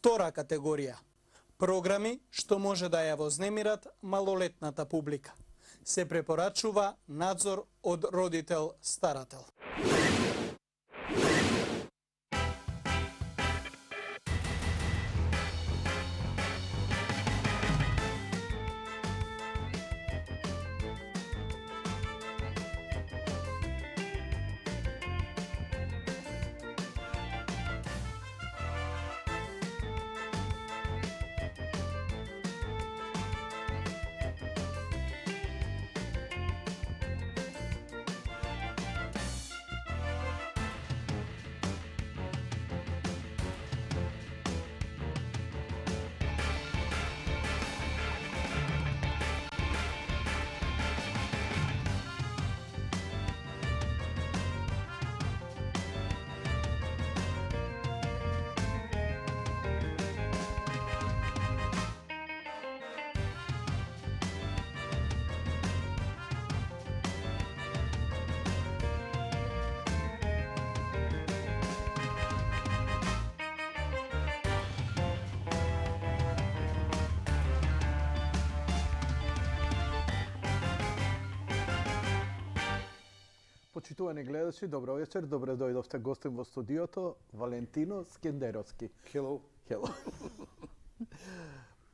Втора категорија. Програми што може да ја вознемират малолетната публика. Се препорачува надзор од родител-старател. Почитувани гледачи, добро вечер, добре дојдовте гостин во студиото, Валентино Скендеровски. Hello. Hello.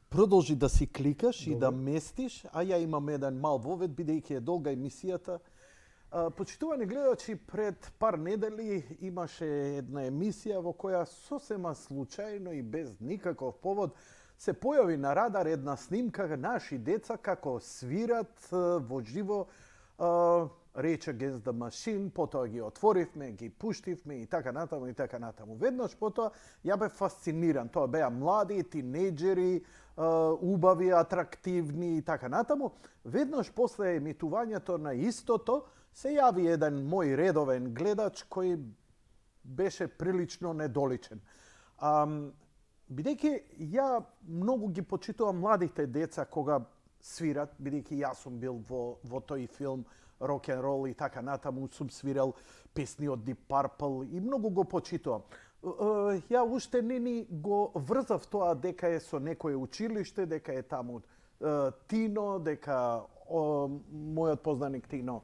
Продолжи да си кликаш и да местиш, а ја имам еден мал вовед, бидејќи е долга емисијата. Почитувани гледачи, пред пар недели имаше една емисија во која сосема случајно и без никаков повод се појави на радар една снимка наши деца како свират во живо Rage Against the Machine, потоа ги отворивме, ги пуштивме и така натаму и така натаму. Веднаш потоа ја бе фасциниран. Тоа беа млади, тинејџери, убави, атрактивни и така натаму. Веднаш после емитувањето на истото се јави еден мој редовен гледач кој беше прилично недоличен. Бидејќи ја многу ги почитувам младите деца кога свират, бидејќи јас сум бил во тој филм рок-н-рол и така натаму, сум свирал песни од Deep Purple и многу го почитувам. Ја уште не ни го врзав тоа дека е со некое училиште, дека е таму Тино, дека мојот познаник Тино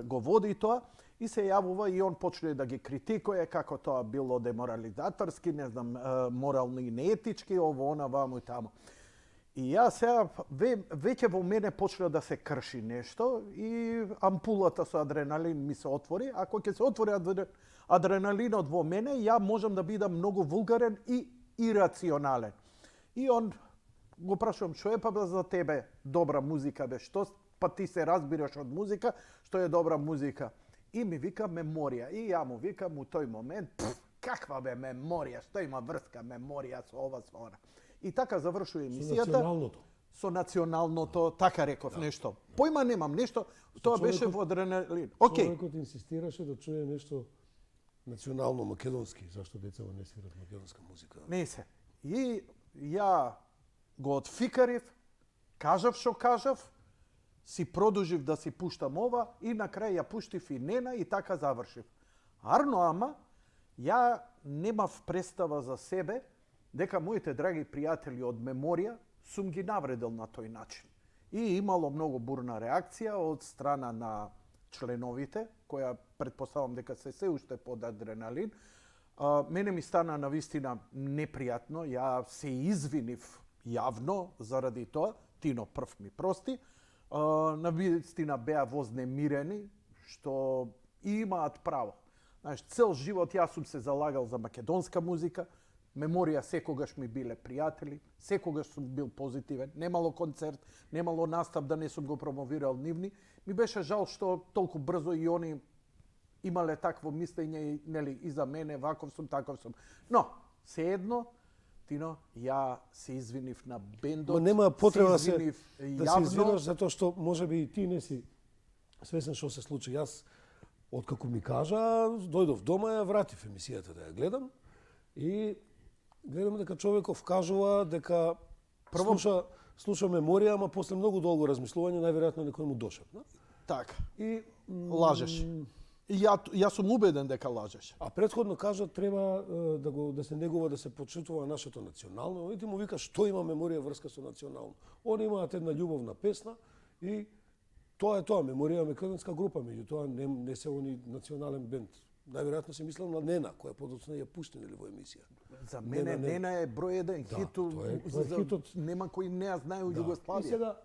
го води тоа и се јавува и он почне да ги критикуе како тоа било деморализаторски, не знам, морално и неетички, ово, она, ваму и таму. И јас сега веќе во мене почна да се крши нешто и ампулата со адреналин ми се отвори. Ако ќе се отвори адреналинот во мене, ја можам да бидам многу вулгарен и ирационален. И он го прашувам, што е па за тебе добра музика бе? Што па ти се разбираш од музика, што е добра музика? И ми вика меморија. И ја му викам у тој момент, каква бе меморија, што има врска меморија со ова, со она. И така завршува емисијата. Со националното. Со националното, така реков нешто. Појма немам нешто, тоа беше во адреналин. Океј. Човекот инсистираше да чуе нешто национално македонски, зашто децава не свират македонска музика. Не се. И ја го отфикарив, кажав што кажав, си продолжив да си пуштам ова и на крај ја пуштив и Нена и така завршив. Арно ама, ја немав представа за себе дека моите драги пријатели од меморија сум ги навредил на тој начин. И имало многу бурна реакција од страна на членовите, која претпоставам дека се уште под адреналин. Мене ми стана навистина непријатно, ја се извинив јавно заради тоа, Тино прв ми прости. Навистина беа вознемирени, што имаат право. Знаеш, цел живот јас сум се залагал за македонска музика, Меморија секогаш ми биле пријатели, секогаш сум бил позитивен, немало концерт, немало настап да не сум го промовирал нивни. Ми беше жал што толку брзо и они имале такво мислење, нели, и за мене, ваков сум, таков сум. Но, сеедно, Тино, ја се извинив на бендот, нема потреба да се јавно. извиниш, затоа што можеби и ти не си свесен што се случи. Јас, откако ми кажа, дојдов дома, ја вратив емисијата да ја гледам и гледам дека човеков кажува дека слуша меморија, ама после многу долго размислување најверојатно некој му дошепна. Така. И лажеш. Јас сум убеден дека лажеш. А претходно кажа треба да се негува, да се почитува нашето национално. Оној ти му вика што има меморија врска со национално. Они имаат една љубовна песна и тоа е тоа, меморија македонска група, меѓутоа не се они национален бенд. Најверојатно се мислел на Нена, која подоцна ја пуштенели во емисија. За мене Нена е број еден хит. тоа е хитот. Нема кој не ја знае у И Југославија. сега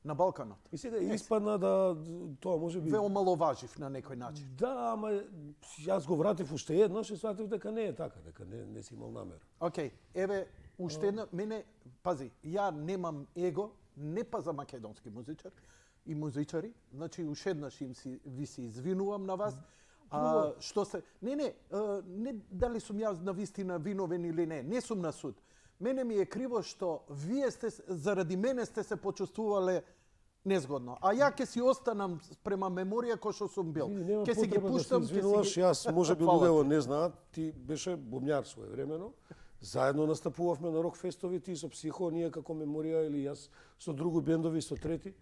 На Балканот. И сега испадна да тоа можеби Ве омаловажив на некој начин. Да, ама јас го вратив уште еднаш и сватив дека не е така, дека не си имал намера. Океј, еве уште една, мене, пази, ја немам его, не па за македонски музичар и музичари, значи уште еднаш ви се извинувам на вас. Што се не дали сум јас на вистина виновен или не сум на суд. Мене ми е криво што вие сте заради мене сте се почувствувале незгодно. А ја ќе си останам према меморија кој што сум бил. Ќе си ги пуштам, ќе си јас можеби Фала луѓето не знаат, ти беше бубњар своевремено. Заедно настапувавме на рок фестови, ти со Психо, ние како меморија или јас со други бендови, со трети.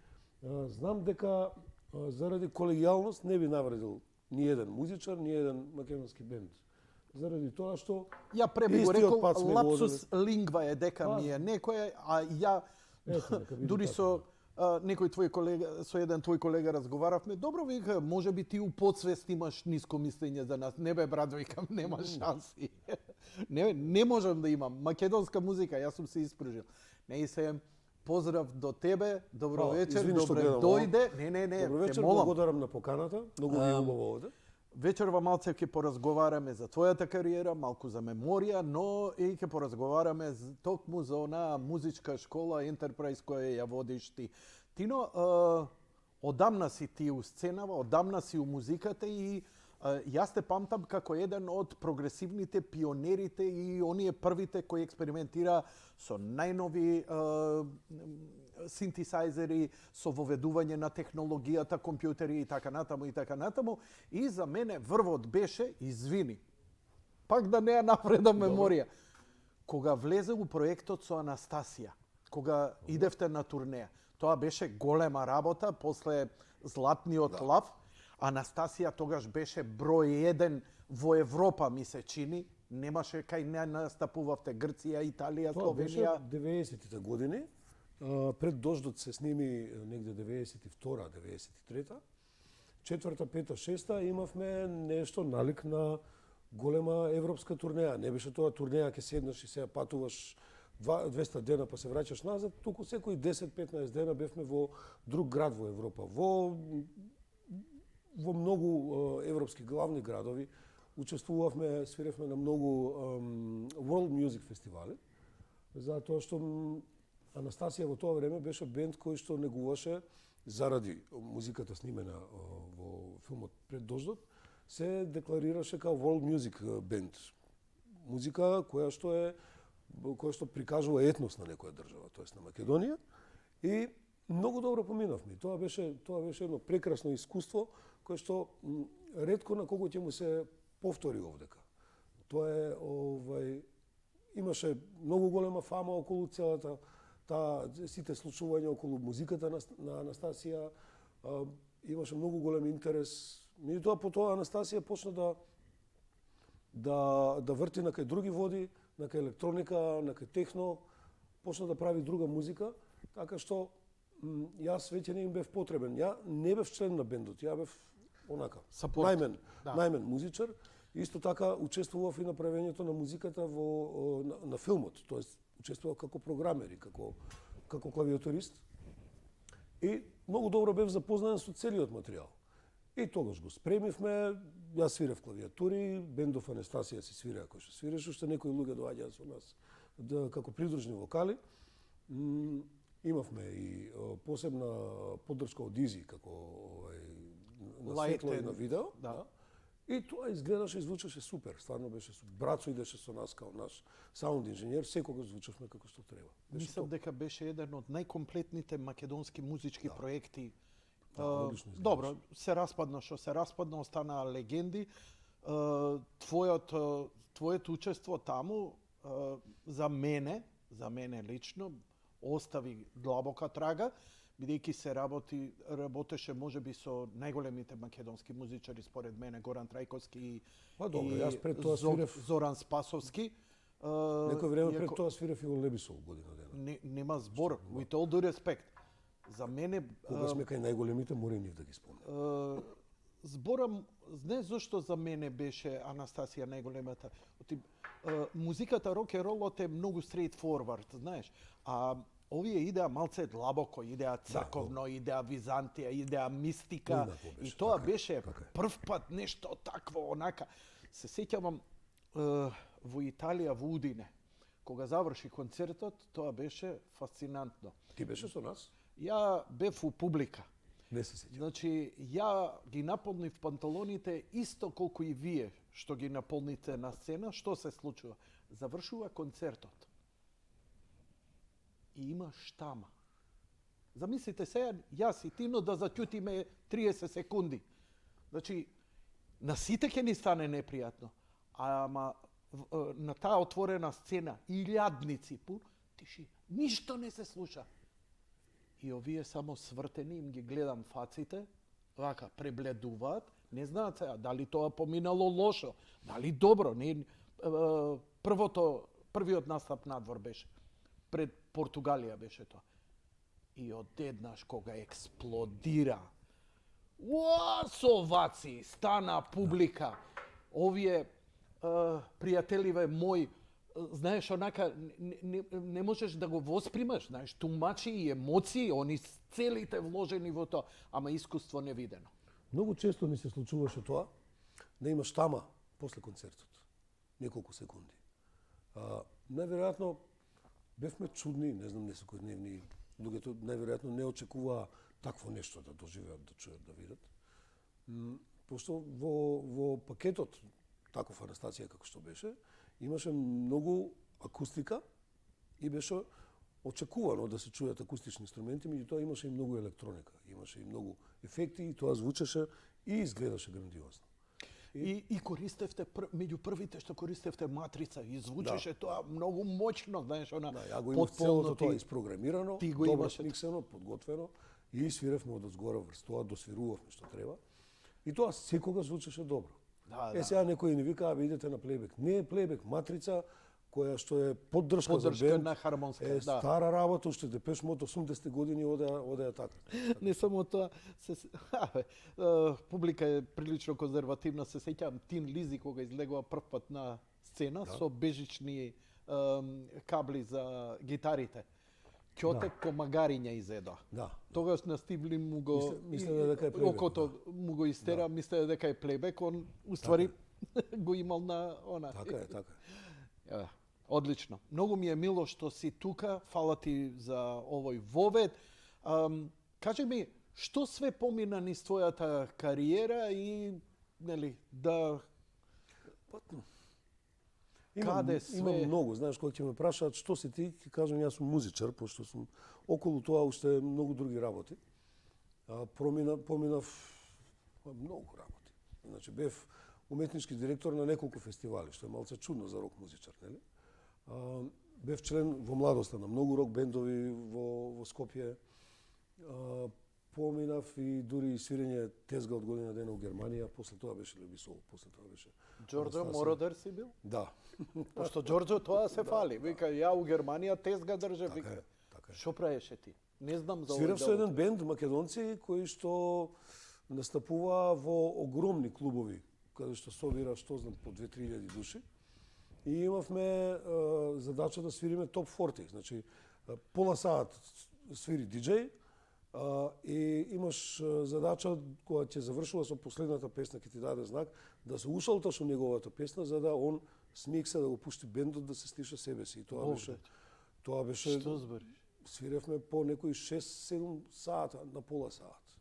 Знам дека заради колегијалност не би навредил ни еден музичар, ни еден македонски бенд. Заради тоа што ја преби го истиот рекол, пат сме го лапсус лингва е дека ми е некоја, а ја дури со некој твој колега, со еден твој колега разговаравме, добро вика, може би ти у подсвест имаш ниско мислење за нас. Не бе брат, викам, нема шанси. не можам да имам македонска музика, јас сум се испружил. Не и се поздрав до тебе, добро вечер, добре дојде. Не, добро вечер, молам. благодарам на поканата, многу ви е убаво овде. Вечерва малце ќе поразговараме за твојата кариера, малку за меморија, но и ќе поразговараме токму за онаа музичка школа Enterprise која ја водиш ти. Тино, одамна си ти у сценава, одамна си у музиката и јас те памтам како еден од прогресивните пионерите и оние првите кои експериментира со најнови синтесайзери, со воведување на технологијата, компјутери и така натаму. И за мене врвот беше, извини, пак да не ја навредам меморија, кога влезе у проектот со Анастасија, кога идевте на турнеја. Тоа беше голема работа, после Златниот лав. Анастасија тогаш беше број еден во Европа, ми се чини. Немаше кај не настапувавте Грција, Италија, Словенија. Тоа беше 90-тите години. Пред дождот се сними негде 92-та, 93-та. 4-та, 5-та, 6-та имавме нешто налик на голема европска турнеја. Не беше тоа турнеја ќе седнеш и сега патуваш 200 дена па се враќаш назад, туку секои 10-15 дена бевме во друг град во Европа. Во многу европски главни градови учествувавме, свиревме на многу World Music фестивали, затоа што Анастасија во тоа време беше бенд кој што негуваше заради музиката снимена во филмот Пред дождот, се декларираше као World Music бенд. Музика која што прикажува етнос на некоја држава, тоест на Македонија, и многу добро поминавме. Тоа беше едно прекрасно искуство кое што ретко на кого ќе му се повтори овдека. Тоа е имаше многу голема фама околу целата сите случувања околу музиката на Анастасија, имаше многу голем интерес. Меѓутоа потоа Анастасија почна да врти на кај други води, на кај електроника, на кај техно, почна да прави друга музика, така што јас веќе не им бев потребен. Ја не бев член на бендот, ја бев онака, најмен музичар. Исто така учествував и на правењето на музиката на филмот, тоест учествував како програмер и како клавиатурист. И многу добро бев запознаен со целиот материјал. И тогаш го спремивме, јас свирев клавиатури, бендов Анастасија си свира кој што свиреше, уште некои луѓе доаѓаа со нас како придружни вокали. Имавме и посебна поддршка од Изи како на светло и на видео. Да. И тоа изгледаше и звучеше супер, стварно беше супер. Брацо идеше со нас као наш саунд инженер, секогаш звучавме како што треба. Мислам дека беше еден од најкомплетните македонски музички проекти. Добро, се распадна, останаа легенди. Твоето учество таму за мене лично остави длабока трага. бидејќи се работеше можеби со најголемите македонски музичари според мене, Горан Трајковски и Па добро, јас пред тоа свирев. Зоран Спасовски. Некој време пред тоа свирев и во Лебисол година дена. Нема збор, with all due respect. За мене Кога сме кај најголемите, мора и нив да ги спомнам. зборам, не зашто за мене беше Анастасија најголемата. Музиката рок н ролот е многу straight forward, знаеш. А овие идеа малце длабоко, идеа црковно, идеа Византија, идеа мистика. И тоа беше прв пат нешто такво, онака. Се сеќавам во Италија, во Удине, кога заврши концертот, тоа беше фасцинантно. Ти беше со нас? Ја бев у публика. Не се сеќавам. Значи, ја ги наполнив панталоните исто колку и вие што ги наполните на сцена. Што се случува? Завршува концертот. И има штама. Замислите сега, јас и Тино да заќутиме 30 секунди. Значи, на сите ќе ни стане непријатно. Ама на таа отворена сцена, илјадници пун, тиши, ништо не се слуша. И овие само свртени, им ги гледам фаците, вака, пребледуваат, не знаат сега дали тоа поминало лошо, дали добро. Првиот настап надвор беше. Пред Португалија беше тоа. И одеднаш кога експлодира, со овации, стана публика. Овие пријателиве мои, знаеш, онака, не можеш да го воспримаш, знаеш, тумачи и емоции, они целите вложени во тоа, ама искуство невидено. Многу често ни се случуваше тоа, да има штама после концертот. Неколку секунди. Најверојатно бевме чудни, не знам, несекојдневни, луѓето најверојатно не очекуваа такво нешто да доживеат, да чујат, да видат. Пошто во пакетот, таков Анастасија како што беше, имаше многу акустика и беше очекувано да се чујат акустични инструменти, меѓутоа имаше и многу електроника, имаше и многу ефекти и тоа звучеше и изгледаше грандиозно. И користевте, меѓу првите што користевте матрица, и звучеше тоа многу моќно, знаеш, она. Да, ја го имав целото тоа испрограмирано, добро смиксено, подготвено и свиревме одозгора врз тоа, досвирувавме што треба. И тоа секогаш звучеше добро. Сега некои ни викаа, идете на плейбек. Не е плейбек, матрица која што е поддршка за бенд, на хармонска, е стара работа, уште Депеш Мод 80-те години одеа така. Не само тоа, публика е прилично конзервативна, се сеќавам Тин Лизи кога излегува прв пат на сцена со бежични кабли за гитарите. Ќотек комагариња изедоа. Да. Тогаш на Стивли му го мислеме дека е плейбек. Окото му го истера, мислеме дека е плейбек, он уствари го имал на она. Така е, така е. Одлично. Многу ми е мило што си тука. Фала ти за овој вовед. Кажи ми, што све помина низ твојата кариера и нели да Имам многу, знаеш, кога ќе ме прашаат што си ти, ќе кажам јас сум музичар, пошто сум околу тоа уште многу други работи. Поминав многу работи. Значи бев уметнички директор на неколку фестивали, што е малце чудно за рок музичар, нели? Бев член во младоста на многу рок бендови во Скопје. Поминав и дури свирење тезга од година дена у Германија, после тоа беше Лебисол, после тоа беше Џорџо Мородер си бил? Да. Пошто Џорџо тоа се фали. Вика, ја у Германија тезга држев. Вика, што правеше ти? Не знам за овој. Свирав со еден бенд македонци кои што настапува во огромни клубови, каде што собира, што знам, по 2-3 000 души. И имавме задача да свириме топ 40. Значи, пола саат свири диџеј, и имаш задача кога ќе завршува со последната песна, ќе ти даде знак да се ушалташ у неговата песна за да он смикса да го пушти бендот да се стиша себе си. И тоа беше Што збориш? Свиревме по некои 6-7 сата на пола саат.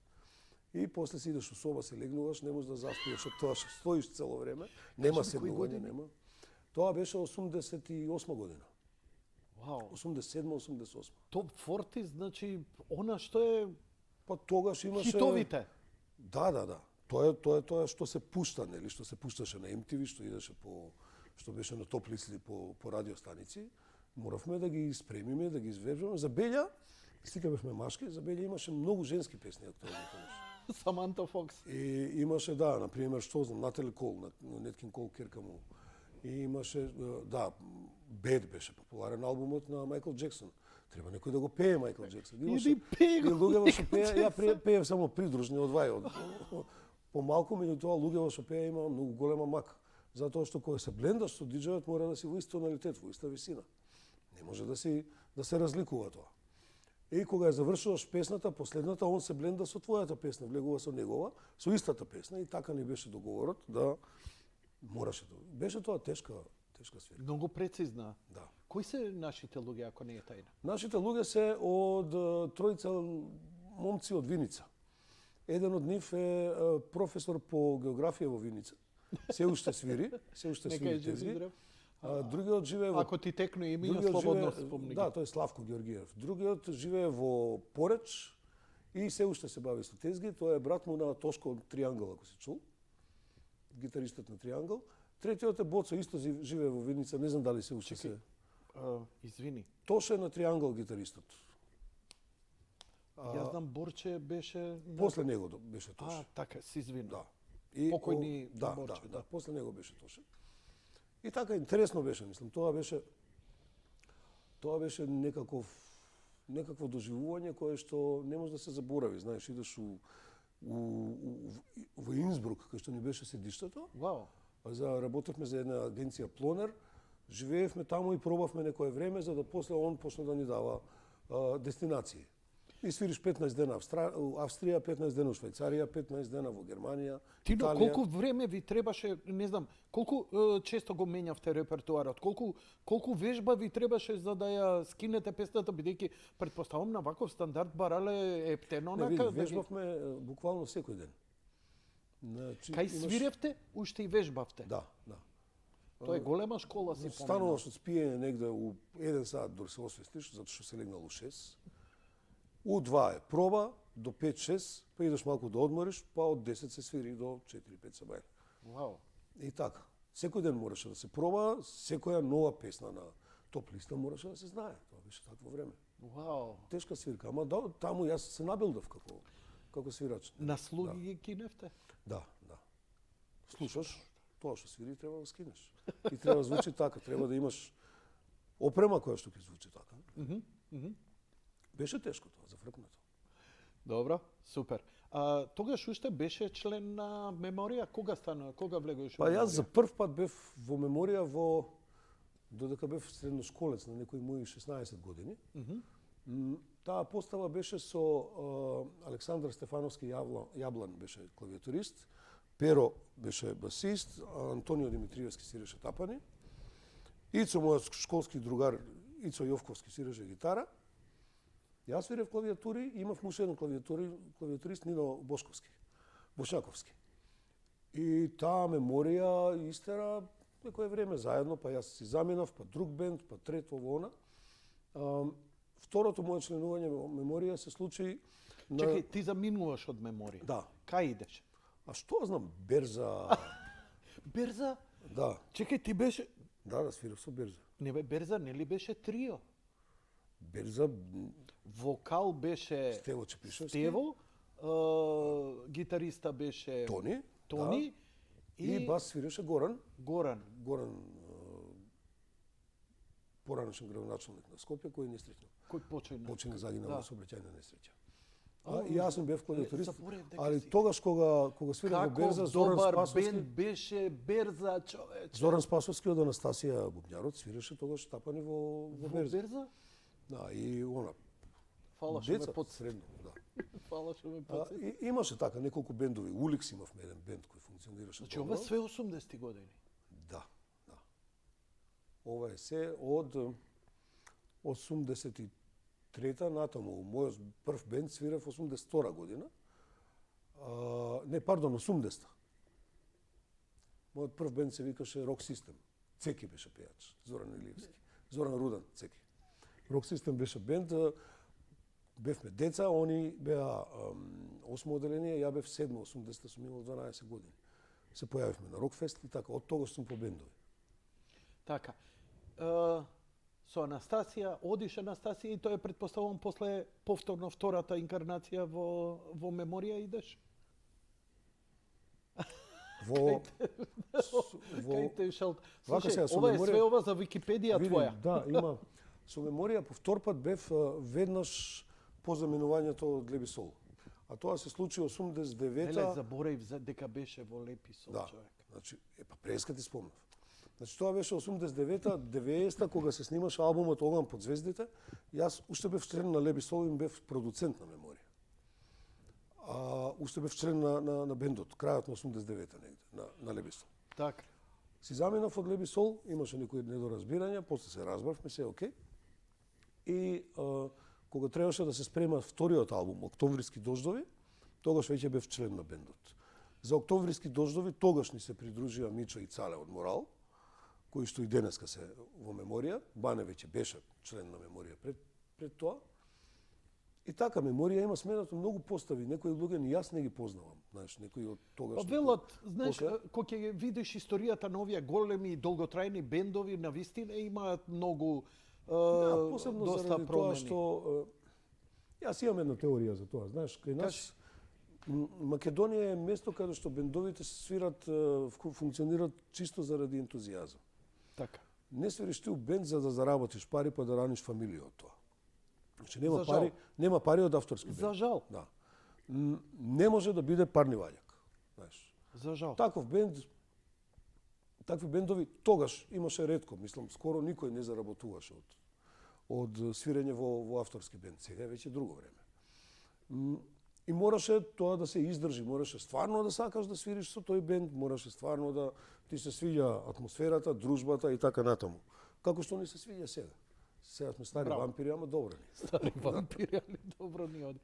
И после си идеш у соба, се легнуваш, не можеш да заспиеш од тоа што стоиш цело време. Нема седнување, нема. Тоа беше 88 година. Вау. 87-88. Топ 40, значи, она што е... Па тогаш имаше... Хитовите. Да. Тоа што се пушта, нели, што се пушташе на MTV, што идеше што беше на топ листи по радиостаници. Моравме да ги спремиме, да ги извежбаме. За Белја Сите бевме машки, за Белја имаше многу женски песни актуелни тогаш. Саманта Фокс. И имаше, да, например, што знам, Натали Кол, Неткин Кол Кирка му. И имаше, да, Бед беше популарен албумот на Майкл Джексон. Треба некој да го пее Майкл Джексон. Иди пее го, луѓето што пее, ја пеев само придружни одвај. Помалку меѓу тоа луѓето што пее има многу голема мака. Затоа што кога се блендаш со диџејот мора да си во ист тоналитет, во иста висина. Не може да се разликува тоа. И кога ја завршуваш песната, последната, он се бленда со твојата песна, влегува со негова, со истата песна и така ни беше договорот да мораше да. Беше тоа тешка свирка. Многу прецизна. Да. Кои се нашите луѓе, ако не е тајна? Нашите луѓе се од тројца момци од Виница. Еден од нив е професор по географија во Виница. Се уште свири тезги. Другиот живее во... Ако ти текну имења, слободно спомни. Да, тој е Славко Георгиев. Другиот живее во Пореч и се уште се бави со тезги. Тоа е брат му на Тошко од Триангл, ако си чул. Гитаристот на Триангл. Третиот е Боцо, исто живее во Виница, не знам дали се уште се... Извини. Тоше на Триангл гитаристот. Јас знам Борче беше... После него беше Тоше. така, се извини. Да. Покојни да, Борче. Да, после него беше Тоше. И така интересно беше, мислам, тоа беше некакво доживување кое што не може да се заборави, знаеш, идеш во Инсбрук, кај што ни беше седиштето. Вау. Работевме за една агенција Плонер, живеевме таму и пробавме некое време, за да после он почна да ни дава дестинации. И свириш 15 дена во Австрија, 15 дена во Швајцарија, 15 дена во Германија, Тино, Италија. колку време ви требаше, не знам, колку често го менјавте репертуарот? Колку вежба ви требаше за да ја скинете песната, бидејќи претпоставам на ваков стандард барале ептено Не, на види, вежбавме буквално секој ден. Кај свиревте, уште и вежбавте. Да, да. Тоа е голема школа, си помнам. Стануваш од спиење негде у 1 сат дори се освестиш, затоа што се легнал у 6. У 2 е проба, до 5-6, па идеш малку да одмориш, па од 10 се свири до 4-5 се бајле. Вау. И така. Секој ден мораше да се проба, секоја нова песна на топ листа мораше да се знае. Тоа беше такво време. Вау. Тешка свирка, ама да, таму јас се набилдав како свирач. На слуги ги киневте? Да, да. Слушаш, тоа што свири треба да скинеш. И треба да звучи така, треба да имаш опрема која што ќе звучи така. Беше тешко тоа, за фркнато. Добро, супер. Тогаш уште беше член на Меморија? Кога влегуваш во Па Меморија? јас за прв пат бев во Меморија додека бев средношколец на некои мои 16 години. Таа постава беше со Александар Стефановски Јаблан беше клавиатурист, Перо беше басист, Антонио Димитриевски свиреше тапани, Ицо, мојот школски другар, Ицо Јовковски свиреше гитара, јас свирев клавиатури, имав муж еден клавиатурист Нино Бошаковски. И таа Меморија истера некое време заедно, па јас си заминав, па друг бенд, па трет во она. Второто моје членување во Меморија се случи на... Чекај, ти заминуваш од Меморија? Да. Кај идеш? А што знам, Берза... Берза? Да. Чекај, ти беше... Да, свирав со Берза. Не бе, Берза нели беше трио? Берза... Вокал беше Стево Чепишевски. Стево, гитариста беше Тони. Тони Да. И бас свиреше Горан. Горан. Горан, поранешен градоначалник на Скопје, кој не среќна. Кој почина загина Да. во сообраќајна несреќа. И јас сум бев клавиатурист, заборев дека али си. тогаш кога свирев во Берза, Зоран добар Спасовски, бенд беше Берза, човече. Зоран Спасовски од Анастасија Бубњарот свиреше тогаш тапани во Берза. Берза? Да, и она Фала што ме деца подсреди. средно, да. Фала што ме подсреди. Имаше така неколку бендови. Уликс имавме еден бенд кој функционираше Значи, добро. ова све 80-ти години. Да, да. Ова е се од 83-та натаму. Мојот прв бенд свирев 82-та година. Не, пардон, 80-та. Мојот прв бенд се викаше Rock System. Цеки беше пејач, Зоран Илиевски. Зоран Рудан, Цеки. Rock System беше бенд, бевме деца, они беа 8 оделение, ја бев 7, 80-та сум имал 12 години. Се појавивме на Рокфест и така, од тогаш сум по бендови. Така. со Анастасија, одиш Анастасија и тоа е претпоставувам после повторно втората инкарнација во Меморија идеш? Во Кај те шал. Вака Слушај, сега, со ова е Меморија- све ова за Википедија види, твоја. да, има. Со Меморија по втор пат бев веднаш по заменувањето од Лепи Сол. А тоа се случи 89-та. Еле, заборав дека беше во Лепи Сол, Да, човек. значи, па преска ти спомнав. Значи, тоа беше 89-та, 90-та, кога се снимаше албумот Оган под звездите. Јас уште бев член на Лепи Сол и бев продуцент на Меморија. Уште бев член на бендот, крајот на 89-та негде, на Лепи Сол. Така. Си заминав од Лепи Сол, имаше некои недоразбирања, после се разбравме, се окей. И кога требаше да се спрема вториот албум, Октомвриски дождови, тогаш веќе бев член на бендот. За Октомвриски дождови тогаш ни се придружија Мичо и Цале од Морал, кои што и денеска се во Меморија. Бане веќе беше член на Меморија пред тоа. И така, Меморија има сменато многу постави. Некои луѓе ни јас не ги познавам. Знаеш, некои од тогаш. Па велат, знаеш, кога ќе видиш историјата на овие големи долготрајни бендови, на вистина имаат многу Да, посебно доста заради промени. тоа што јас имам една теорија за тоа. Знаеш, кај нас Македонија е место каде што бендовите свират, функционират чисто заради ентузијазам. Така. Не свириш ти у бенд за да заработиш пари па да раниш фамилија од тоа. Значи За жал. нема пари од авторски бенд. За жал. Да. Не може да биде парни ваљак. Знаеш. За жал. Таков бенд, такви бендови тогаш имаше ретко, мислам, скоро никој не заработуваше од свирење во авторски бенд. Сега е веќе друго време. И мораше тоа да се издржи, мораше стварно да сакаш да свириш со тој бенд, мораше стварно да ти се свиѓа атмосферата, дружбата и така натаму. Како што ни се свиѓа сега. Сега сме стари Браво. вампири, ама добро ни. Стари вампири, али добро ни оди.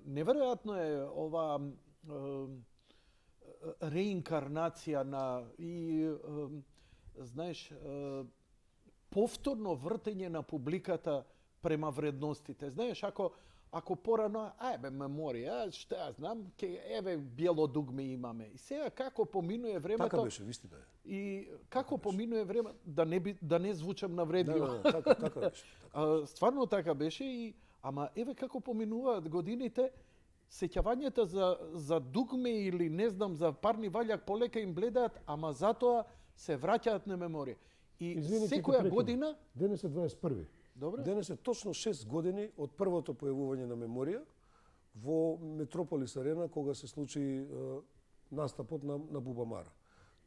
Неверојатно е ова реинкарнација знаеш, повторно вртење на публиката према вредностите. Знаеш, ако порано, Меморија, што ја знам, еве бело дугме имаме. И сега како поминува времето... Така беше, вистина е. И како поминува време, да не звучам навредливо. Да, така беше. Стварно така беше, ама еве како поминуваат годините, сеќавањата за дугме или не знам за парни ваљак полека им бледаат, ама затоа се враќаат на Меморија. И Извини, секоја година... Денес е 21. Добре? Денес е точно 6 години од првото појавување на Меморија во Метрополис Арена, кога се случи настапот на Бубамара.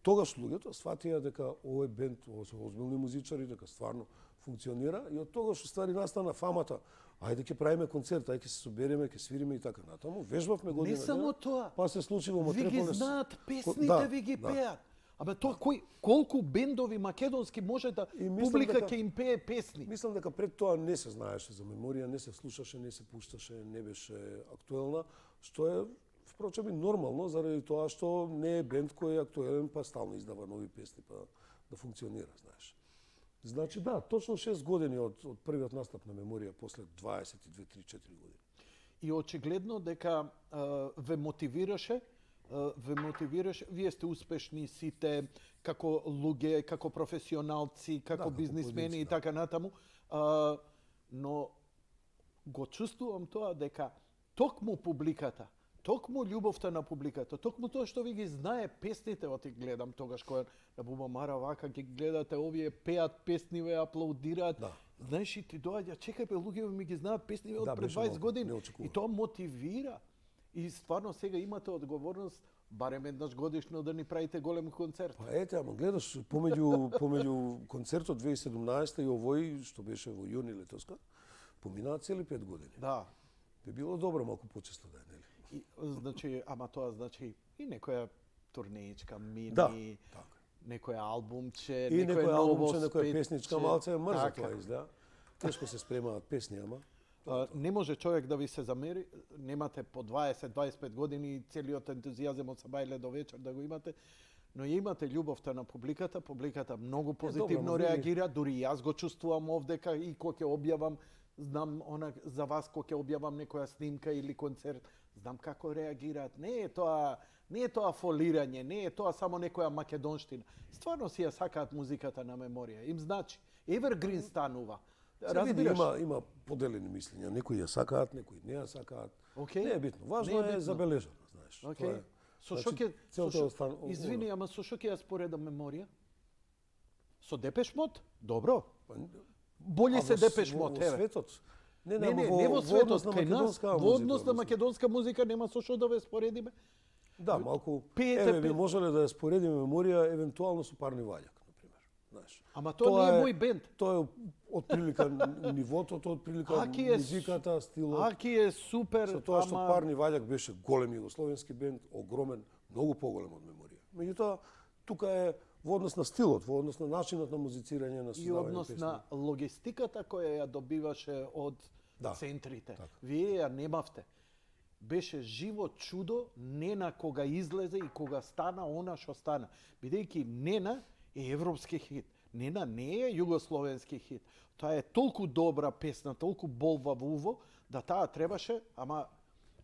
Тогаш луѓето сватија дека овој бенд, ово се озбилни музичари, дека стварно функционира и од тогаш уствари настана фамата. Ајде ќе правиме концерт, ајде ќе се собереме, ќе свириме и така натаму. Вежбавме година. Не само тоа. Па се случи во Ви Метрополис. ги знаат песните, ви ги пеат. Абе тоа колку бендови македонски може да публика ќе им пее песни? Мислам дека пред тоа не се знаеше за Меморија, не се слушаше, не се пушташе, не беше актуелна, што е впрочем и нормално заради тоа што не е бенд кој е актуелен па стално издава нови песни па да функционира, знаеш. Значи да, точно 6 години од првиот настап на Меморија после 22-3-4 години. И очигледно дека ве мотивираше, вие сте успешни сите како луѓе, како професионалци, како бизнисмени и така натаму, но го чувствувам тоа дека токму публиката, токму љубовта на публиката, токму тоа што ви ги знае песните, оти гледам тогаш кога на Бубамара вака ги гледате, овие пеат песни, ве аплаудираат. Да. Знаеш, и ти доаѓа, чекај бе, луѓе ми ги знаат песни од пред беше 20 малку години. неочекувано. И тоа мотивира. И стварно сега имате одговорност барем еднаш годишно да ни правите голем концерт. Па ете, ама гледаш, помеѓу концертот 2017 и овој, што беше во јуни летоска, поминаа цели 5 години. Да. Би било добро малку почесто да е, нели? И, значи, ама тоа значи и некоја турнеичка, мини, Да, така. некој албумче, И некој албумче, некоја спетче. песничка, малце мрза Така. тоа изда. Тешко се спремаат песни, ама. Не може човек да ви се замери, немате по 20-25 години и целиот ентузијазам од сабајле до вечер да го имате, но ја имате љубовта на публиката многу позитивно добро, реагира, дури и јас го чувствувам овдека и кога ќе објавам, знам за вас кога ќе објавам некоја снимка или концерт, знам како реагираат. Не е тоа фолирање, не е тоа само некоја македонштина. Стварно си ја сакаат музиката на Меморија. Им значи. Evergreen станува. Се види, Разбираш? има поделени мислења. Некои ја сакаат, некои не ја сакаат. Окей. Не е битно. Важно Не е е битно. забележано, знаеш. Тоа Окей. е. Со Значи, што ќе целото остан... Извини, ама со што ќе ја споредам меморија? Со Депеш Мод? Добро. Боле се Депеш Мод, Во еве. светот. Не, Не, не во светот, кај нас, во однос на музика. македонска музика нема со што да ве споредиме. Да, малку. Пеете, Еве, би можеле да ја споредиме меморија евентуално со Парни Ваљак, на пример. Знаеш. Ама тоа не е мој бенд. Тоа е од прилика нивото, тоа од прилика Аки е музиката, стилот. Аки е супер, Со тоа што ама Парни Ваљак беше голем југословенски бенд, огромен, многу поголем од меморија. Меѓутоа, тука е во однос на стилот, во однос на начинот на музицирање, на и создавање однос песни. на логистиката која ја добиваше од Да. центрите. Така. Вие ја немавте. Беше живо чудо Нена кога излезе и кога стана она што стана. Бидејќи Нена е европски хит. Нена не е југословенски хит. Тоа е толку добра песна, толку болва во уво, да таа требаше, ама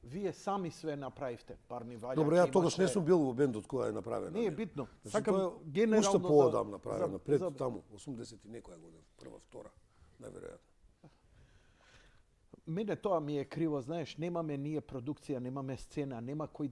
вие сами све направивте. Парни Ваљак. Добро, ја тогаш имаше- не сум бил во бендот која е направена. Не е битно. Значи, Сакам тоа е генерално уште за- поодам направена, за- пред за- таму, 80 и некоја година, прва, втора, најверојатно. Мене тоа ми е криво, знаеш, немаме ние продукција, немаме сцена, нема кој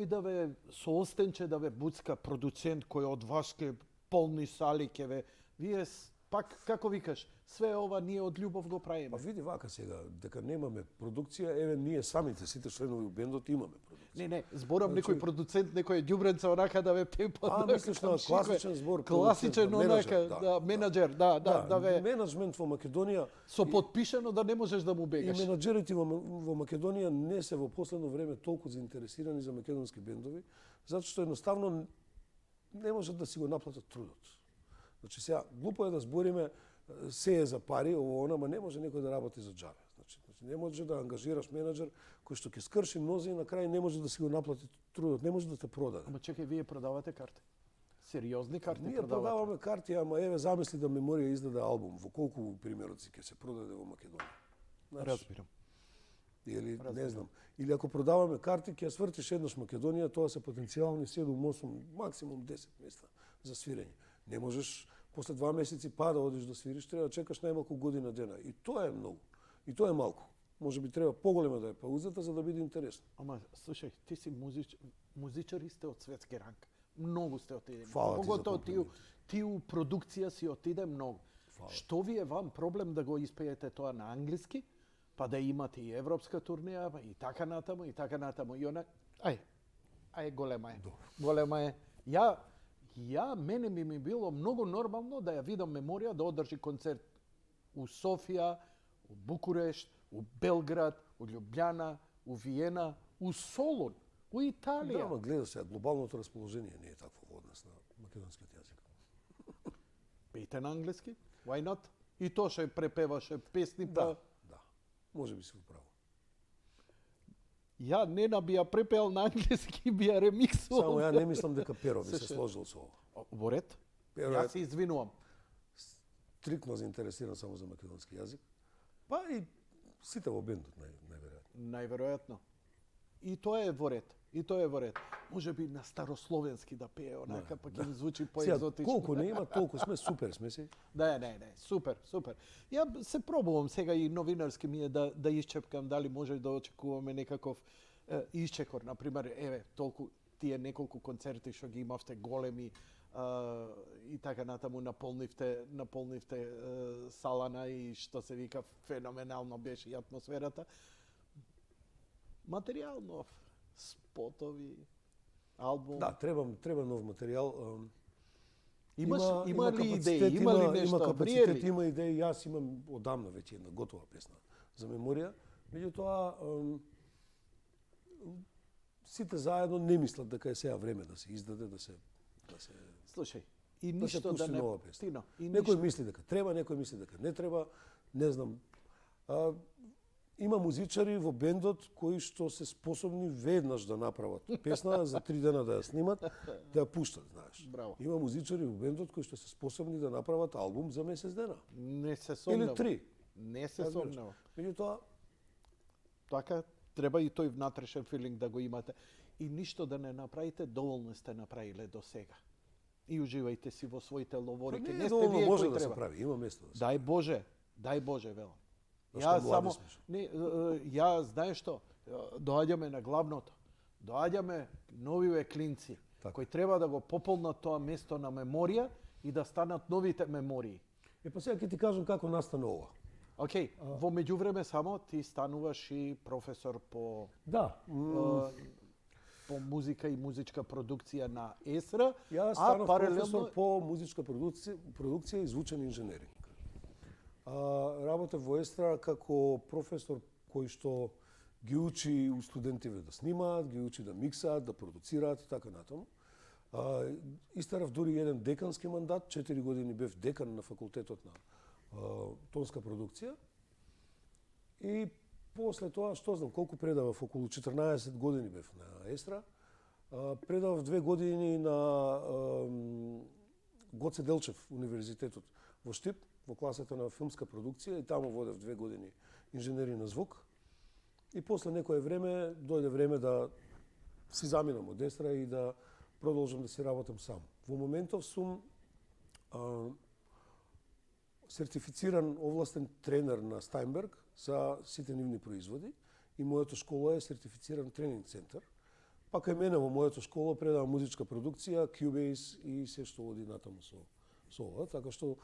да ве со остенче да ве буцка продуцент кој од вас ке полни сали ке ве. Вие пак како викаш, све ова ние од љубов го Па правиме. види вака сега, дека немаме продукција, еве ние самите сите членови у бендот имаме продукција. Не, зборам Значи- некој продуцент, некој ѓубренца онака да ве пепа. А, мислиш на класичен збор, Класичен продуцент, онака, менаџер, да, менаџер, да ве менеджмент во Македонија со подпишано да не можеш да му и бегаш. менаџерите во Македонија не се во последно време толку заинтересирани за македонски бендови, затоа што едноставно не можат да си го наплатат трудот. Значи сега глупо е да збориме се е за пари, ово она, ма не може некој да работи за џабе. Значи не може да ангажираш менаџер кој што ќе скрши мнози и на крај не може да си го наплати трудот, не може да те продаде. Ама чекај, вие продавате карти? Сериозни карти Ние продавате? продаваме карти, ама еве замисли да Меморија издаде албум, во колку примероци ќе се продаде во Македонија. Знаеш, Разбирам. Или не знам. Или ако продаваме карти, ќе ја свртиш еднаш Македонија, тоа се потенцијални 7-8, максимум 10 места за свирење. Не можеш после 2 месеци па да одиш да свириш, треба да чекаш најмалку година дена. И тоа е многу. И тоа е малку. Може би треба поголема да е паузата за да биде интересно. Ама, слушај, ти си музичари сте од светски ранг. Многу сте отидени. Фала ти за Поготово комплимент. ти у продукција си отиде многу. Фала. Што ви е вам проблем да го испеете тоа на англиски, па да имате и европска турнеја, па и така натаму, и така натаму. И онак, голема е. Голема е. Мене ми било многу нормално да ја видам Меморија да одржи концерт у Софија, у Букурешт, у Белград, у Љубљана, у Виена, у Солун, у Италија. Да, ама гледа се, глобалното расположение не е такво во однос на македонскиот јазик. Пејте на англиски, why not? И тоа ше препеваше песни, Да, па да. Може би си управо. ја не би ја препеал на англиски, би ја ремиксувал. Само ја не мислам дека Перо би се Слушај. сложил со ова. Во ред? Перо Јас е се извинувам. стриктно заинтересиран само за македонски јазик. Па и сите во бендот, најверојатно. Најверојатно. И тоа е во ред. И тоа е во ред. Може би на старословенски да пее онака, па ќе ми звучи Сега, поекзотично. колку не има, толку сме супер сме си. Не, супер. Ја се пробувам сега и новинарски ми е да исчепкам дали може да очекуваме некаков исчекор, на пример, еве, толку тие неколку концерти што ги имавте големи и така натаму наполнивте салана и што се вика феноменално беше и атмосферата. Материјално, спотови, албум. Да, треба нов материјал. Има ли капацитет, идеи, има ли нешто, Има врие капацитет, ли? има идеи. Јас имам одамна веќе една готова песна за Меморија. Меѓутоа, сите заедно не мислат дека е сега време да се издаде, да се Слушај, и да се ништо пушти да не... нова песна. Тино, и Некој ништо... мисли дека треба, некој мисли дека не треба, не знам. Има музичари во бендот кои што се способни веднаш да направат песна, за 3 дена да ја снимат, да ја пуштат, знаеш. Браво. Има музичари во бендот кои што се способни да направат албум за месец дена. Не се Или сомневам. 3. Не се сомневам. Меѓутоа, Така, треба и тој внатрешен филинг да го имате. И ништо да не направите, доволно сте направиле до сега. и уживајте си во своите ловорики. Не Не е сте доволно, вие може кои да се треба. прави, има место да се. Дај Боже, велам. Зашто Ја млади само сме што? не ја знаеш што, доаѓаме на главното. Доаѓаме новиве клинци Така. кои треба да го пополнат тоа место на меморија и да станат новите мемории. Па сега ќе ти кажам како настана ова. Океј, во меѓувреме само ти стануваш и професор по Да, по музика и музичка продукција на ЕСРА, јас станав професор по музичка продукција и звучен инженеринг. Работев во ЕСТРА како професор кој што ги учи студентиве да снимаат, ги учи да миксаат, да продуцираат и така натаму. Истарав дури еден декански мандат, 4 години бев декан на факултетот на тонска продукција. И после тоа, што знам, колку предавав, околу 14 години бев на ЕСТРА. Предавав 2 години на Гоце Делчев универзитетот во Штип, во класата на филмска продукција, и таму водев 2 години инженери на звук. И после некое време, дојде време да си заминам од ЕСТРА и да продолжам да си работам сам. Во моментов сум сертифициран овластен тренер на Стајнберг за сите нивни производи и мојата школа е сертифициран тренинг центар. Па кај мене во мојата школа предавам музичка продукција, Cubase и се што оди натаму со ова, така што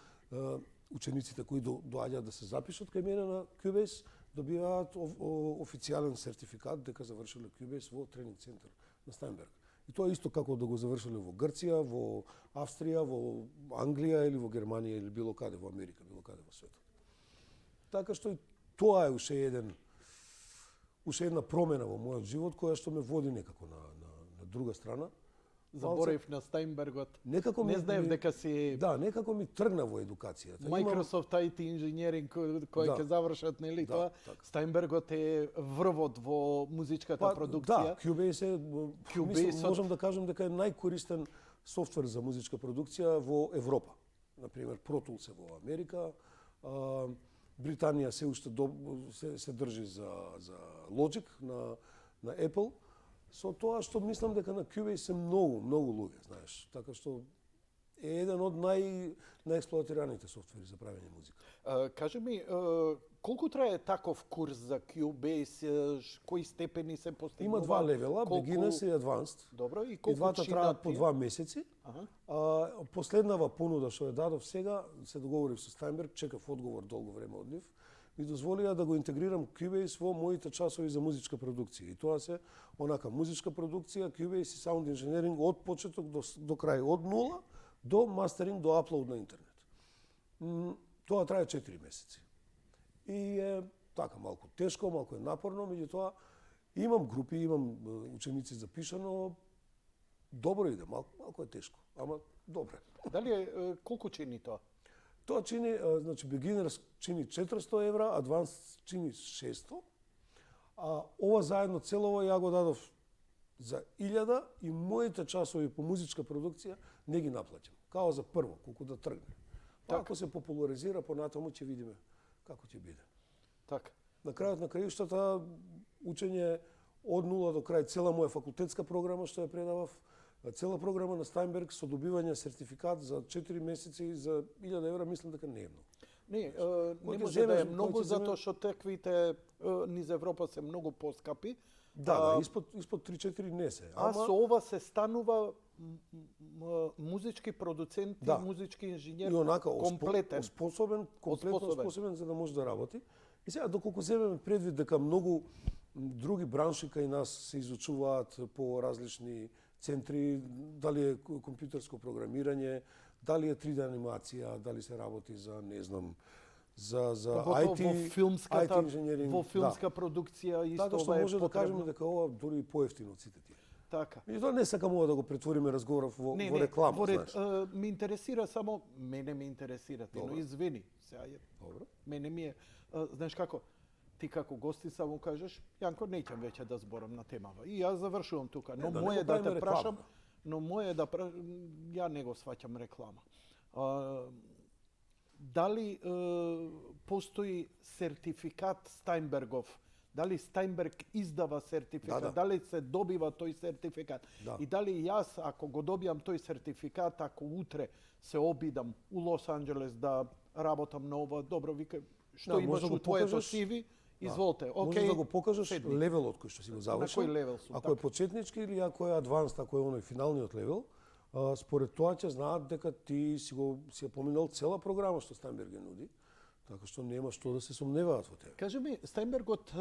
учениците кои доаѓаат да се запишат кај мене на Cubase добиваат официјален сертификат дека завршиле Cubase во тренинг центар на Стајнберг. И тоа исто како да го завршиле во Грција, во Австрија, во Англија или во Германија или било каде во Америка, било каде во светот. Така што и тоа е уште една промена во мојот живот која што ме води некако на друга страна. Заборев на Стајнбергот. Некако не знаев дека си Да, некако ми тргна во едукацијата. Microsoft IT инженеринг кој ќе завршат, нели Да, тоа? така. Стајнбергот е врвот во музичката продукција. Да, Cubase Cubase-от- можам да кажам дека е најкористен софтвер за музичка продукција во Европа. Например, Pro Tools е во Америка, Британија се уште се држи за Logic на Apple. Со тоа што мислам дека на Cubase се многу луѓе, знаеш. Така што е еден од најексплоатираните софтвери за правење музика. Кажи ми, колку трае таков курс за Cubase, кои степени се постигнува? Има 2 левела, Beginners и Advanced. Добро, и И колку двата траат по 2 месеци. Аха. Последнава понуда што ја дадов сега, се договорив со Стајнберг, чекав одговор долго време од нив, ми дозволија да го интегрирам Cubase во моите часови за музичка продукција. И тоа се онака музичка продукција, Cubase и саунд инженеринг од почеток до крај, од нула до мастеринг, до аплоуд на интернет. Тоа трае 4 месеци. И е така малку тешко, малку е напорно, меѓутоа имам групи, имам ученици запишано, добро иде, малку е тешко, ама добре. Дали е, колку чини тоа? Тоа чини, значи Beginners чини 400 евра, Advanced чини 600, а ова заедно целово ја го дадов за 1000 и моите часови по музичка продукција не ги наплаќам. Као за прво, колку да тргне. Па ако се популаризира, понатаму ќе видиме како ќе биде. Така. На крајот на краиштата, учење од нула до крај, цела моја факултетска програма што ја предавав, цела програма на Стајнберг со добивање сертификат за 4 месеци за 1000 евра, мислам дека не е многу. Не, не ќе може да е земеш- многу кој ќе затоа земе- што теквите низ Европа се многу поскапи. Да, испод 3-4 не се. А со ова се станува музички продуцент и Да. музички инженер И онака комплетен. комплетно способен за да може да работи. И сега доколку земеме предвид дека многу други бранши кај нас се изучуваат по различни центри, дали е компјутерско програмирање, дали е 3D анимација, дали се работи за, не знам, за Поготово IT, во филмската, IT инженеринг. во филмска продукција исто Така што ова е може да потребно. кажеме дека ова дури и поевтино од сите тие. Така. Меѓутоа не сакам ова да го претвориме разговоров во реклама, во ред, знаеш. ме интересира само, мене ме интересира, ти, но Добро. извини, сега е, Добро. мене ми е, знаеш како, ти како гости само кажеш, Јанко, неќам веќе да зборам на темава. И јас завршувам тука, но да не моје го да те правиме прашам, реклама. но моје да ја не го сваќам реклама. Дали постои сертификат Стајнбергов Дали Стајнберг издава сертификат, Да. дали се добива тој сертификат. Да. И дали јас, ако го добијам тој сертификат, ако утре се обидам у Лос Анџелес да работам на ова, добро, вика, што Да, имаш може да у го твоето покажеш. CV, изволте, окей. Можеш да го покажеш седни. левелот кој што си го завршил. На кој левел сум, Ако е така. почетнички или ако е адванс, ако е оној финалниот левел, според тоа ќе знаат дека ти си ја поминал цела програма што Стајнберг ја нуди, така што нема што да се сомневаат во тебе. Кажи ми, Стајнбергот,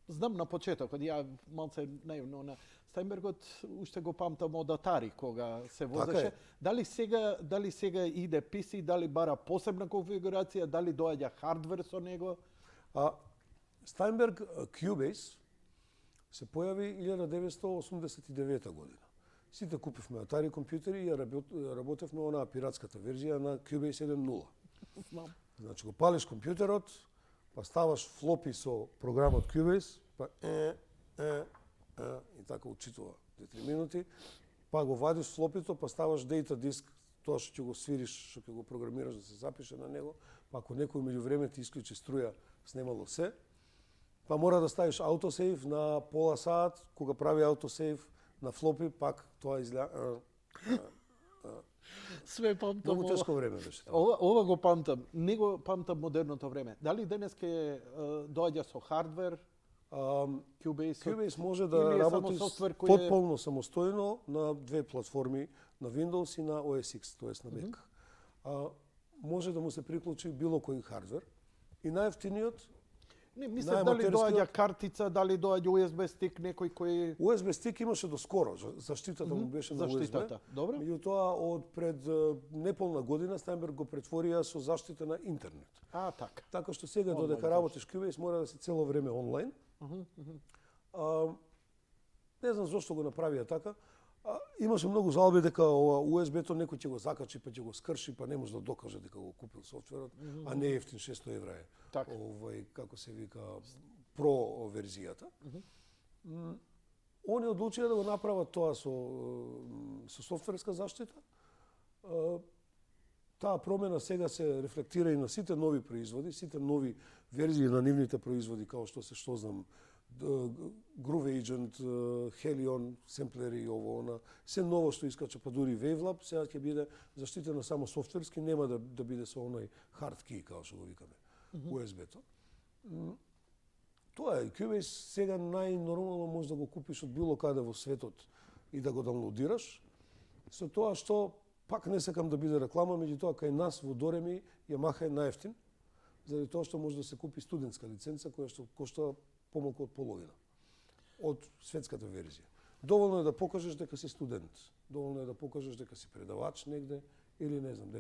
знам на почетокот, ја малце наивно на Стајнбергот уште го памтам од Атари кога се возеше. Така е. Дали сега иде PC, дали бара посебна конфигурација, дали доаѓа хардвер со него? Стајнберг Cubase се појави 1989 година. Сите купивме Atari компјутери и ја работевме онаа пиратската верзија на Cubase 1.0. Знам. Значи го палиш компјутерот, па ставаш флопи со програмот Cubase, па и така учитува 2-3 минути, па го вадиш флопито, па ставаш data диск, тоа што ќе го свириш, што ќе го програмираш да се запише на него, па ако некој меѓу време ти исклучи струја, снемало се, па мора да ставиш автосейв на пола сат, кога прави автосейв на флопи, пак тоа изгледа. Све памтам. Многу тешко време беше. Ова го памтам. Не го памтам модерното време. Дали денес ке доаѓа со хардвер, Cubase? Cubase може Или да е само работи софтвер кој е- потполно самостојно на две платформи, на Windows и на OS X, тоест на Mac. Може да му се приклучи било кој хардвер. И најевтиниот Не, мислам дали доаѓа картица, дали доаѓа USB стик, некој кој... USB стик имаше до скоро, заштитата му беше на USB. Заштитата, добро. Меѓутоа, од пред неполна година Стајнберг го претворија со заштита на интернет. Така. Така што сега Онлайн додека работиш Cubase мора да си цело време онлайн. Не знам зошто го направија така. Имаше многу жалби дека ова USB-то некој ќе го закачи, па ќе го скрши, па не може да докаже дека го купил софтверот, а не ефтин 600 евра е. Така. Како се вика, про верзијата. Они одлучија да го направат тоа со софтверска заштита. Таа промена сега се рефлектира и на сите нови производи, сите нови верзии на нивните производи, као што знам, Groove Agent, Helion, семплери и ово, она. Се ново што искача, па дури Wavelab, сега ќе биде заштитено само софтверски, нема да биде со оној hard key, као што го викаме, USB-то. Тоа е, Cubase сега најнормално може да го купиш од било каде во светот и да го даунлодираш, со тоа што пак не сакам да биде реклама, меѓутоа кај нас во Дореми Yamaha е најефтин, заради тоа што може да се купи студентска лиценца која што кошта помалку од половина од светската верзија. Доволно е да покажеш дека си студент, доволно е да покажеш дека си предавач негде или не знам,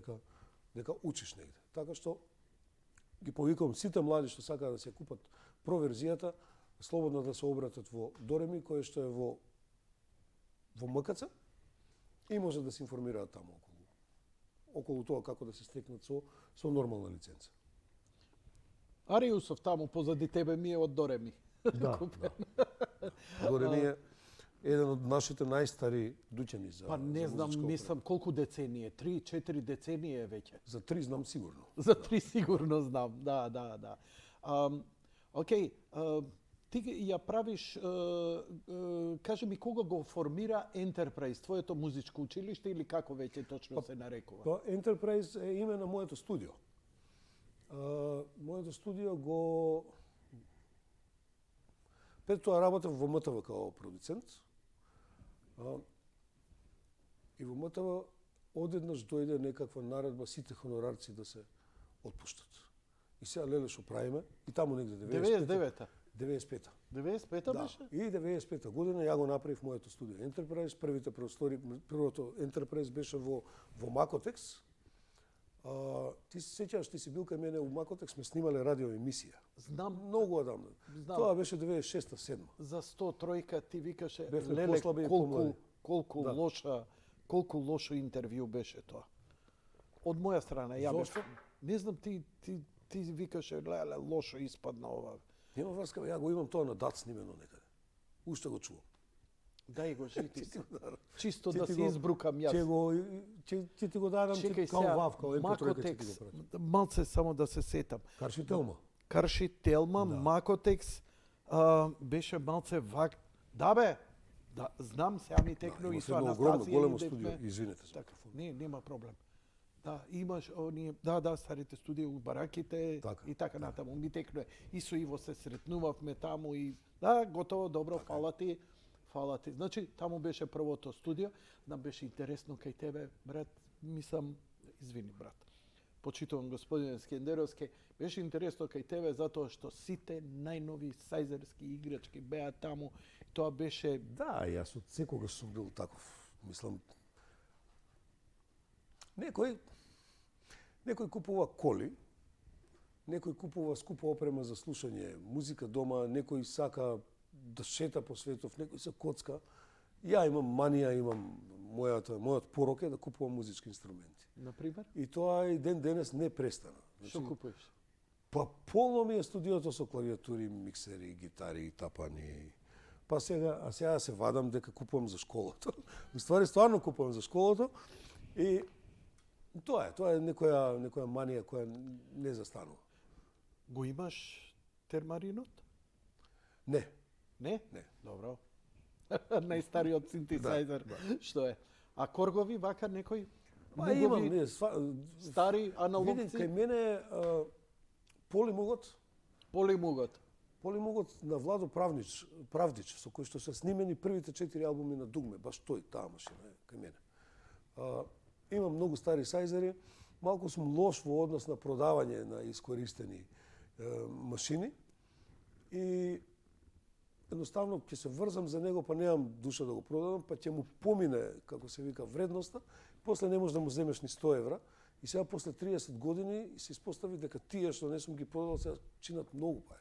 дека учиш негде. Така што ги повикувам сите млади што сакаат да се купат проверзијата, слободно да се обратат во Дореми, кој што е во МКЦ и може да се информираат таму околу тоа како да се стекнат со нормална лиценца. Ариусов таму позади тебе ми е од Дореми. Да. Дореми е еден од нашите најстари дуќани за Па не за знам, музичка мислам колку децении, 3-4 децении е веќе. За 3 знам сигурно. За 3 сигурно знам, да. Океј, ти ја правиш, кажи ми кога го формира Enterprise, твоето музичко училиште или како веќе точно се нарекува? Па Enterprise е име на моето студио. Моето студио го... Пред тоа работев во МТВ као продуцент. И во МТВ одеднаш дојде некаква наредба сите хонорарци да се отпуштат. И сега леле што правиме, и таму негде 99-та. 95-та. 95-та Да, беше? и 95-та година ја го направив моето студио Enterprise. Првото Enterprise беше во Макотекс. Ти се сеќаваш, ти си бил кај мене у Макотекс, сме снимале радио емисија. Знам. Многу одамна. Знам. Тоа беше 96-та, 7-та. За 103-ка ти викаше, Бевме леле, послаби и помлади. колку Да. колку лошо интервју беше тоа. Од моја страна, ја Зошто? бев. Не знам, ти викаше, леле, лошо испадна ова. Нема врска, ја го имам тоа на дат снимено некаде. Уште го чувам. Дај го жити се. Чисто Ќе да ти се го- избрукам јас. Ќе ти го дадам Чекај као сега, вав, као MP3 ќе ти го Макотекс, пратам. малце само да се сетам. Карши Телма. Карши, Телма, Да. Макотекс, беше малце вак. Да бе, да, знам, сега ми текно Има и се со едно Анастасија огромно, големо идевме. студио, извинете се. Така, не, нема проблем. Да, имаш оние, да, старите студија у бараките Така, и така натаму. Ми текнуе. И со Иво се сретнувавме таму и да, готово, добро, фала ти. Фала ти. Значи, таму беше првото студио. Нам беше интересно кај тебе, брат. Мислам, извини, брат. Почитувам господин Скендеровски. Беше интересно кај тебе затоа што сите најнови сајзерски играчки беа таму. Тоа беше Да, јас од секогаш сум бил таков. Мислам, некој купува коли, некој купува скупа опрема за слушање музика дома, некој сака да шета по светов, некој се коцка. Ја имам манија, мојот порок е да купувам музички инструменти. например. И тоа и ден денес не престана. Што купуваш? Па полно ми е студиото со клавиатури, миксери, гитари, тапани. Па сега се вадам дека купувам за школото. Уствари стварно купувам за школото и тоа е некоја манија која не застанува. Го имаш термаринот? Не. Не? Не. Добро. Најстариот синтесайзер. Што е? А коргови вака некој? Па имам, не, стари види, аналогци? кај мене полимугот на Владо Правдич, со кој што се снимени првите 4 албуми на Дугме, баш тој, таа машина е кај мене. Имам многу стари сајзери, малку сум лош во однос на продавање на искористени машини и едноставно ќе се врзам за него, па немам душа да го продадам, па ќе му помине, како се вика, вредноста, после не можеш да му земеш ни 100 евра, и сега после 30 години се испостави дека тие што не сум ги продал сега чинат многу пари.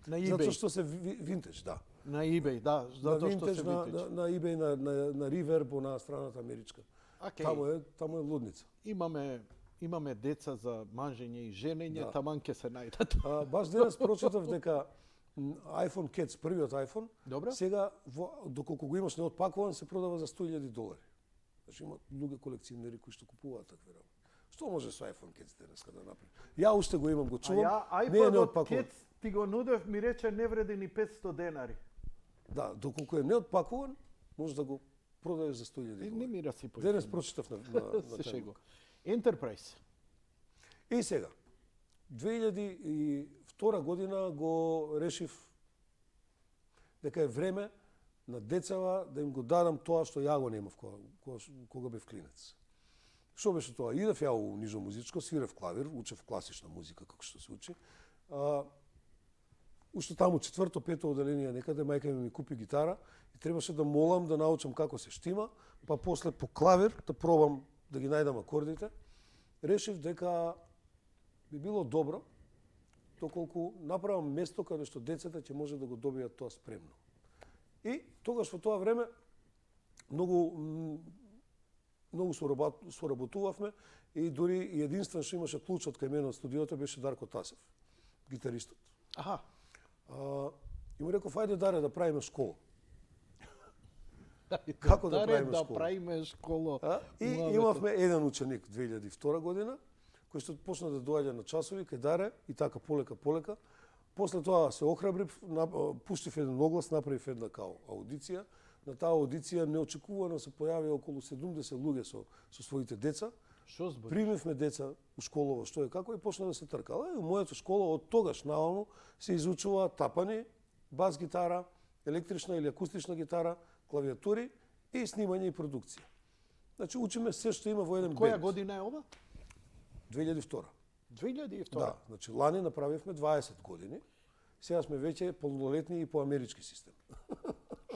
На eBay. Затоа што се винтедж, да. На eBay, да, затоа што се винтедж. на eBay, на Reverb, на страната америчка. Океј. Таму е лудница. Имаме деца за мажење и женење, Да. таман ќе се најдат. Баш денес прочитав дека iPhone Cats, првиот iPhone, Добро. сега, доколку го имаш неотпакуван, се продава за $100,000. Значи има луѓе колекционери кои што купуваат такви работи. Што може со iPhone Cats денеска да направи? Ја уште го имам, го А чувам, ја не е iPod од неотпакуван. Кец ти го нудев, ми рече не вреди ни 500 денари. Да, доколку е неотпакуван, може да го продаеш за $100,000. Не ми расипај. Денес прочитав на се тема. шегу. Enterprise. И сега, 2002 година го решив дека е време на децава да им го дадам тоа што ја го немав кога бев клинец. Што беше тоа? Идев ја у нижо музичко, свирев клавир, учев класична музика како што се учи. Уште таму четврто, пето оделение некаде мајка ми купи гитара и требаше да молам да научам како се штима, па после по клавир да пробам да ги најдам акордите. Решив дека би било добро доколку направам место каде што децата ќе може да го добијат тоа спремно. И тогаш во тоа време многу соработувавме и дури единствен што имаше клучот кај мене од студиото беше Дарко Тасев, гитаристот. Аха. И му реков, ајде Даре да правиме школа. Како да правиме да школа? правиме школа? И имавме еден ученик 2002 година, кој што почна да доаѓа на часови кај Даре и така полека. После тоа се охрабрив, пуштив еден оглас, направив една као аудиција. На таа аудиција неочекувано се појави околу 70 луѓе со своите деца. Што збори? Примивме деца у школова што е како и почна да се тркала. И у мојата школа од тогаш наално се изучува тапани, бас гитара, електрична или акустична гитара, клавиатури и снимање и продукција. Значи учиме се што има во еден бенд. Која година е ова? 2002. 2002. Да, значи лани направивме 20 години. Сега сме веќе полнолетни и по амерички систем.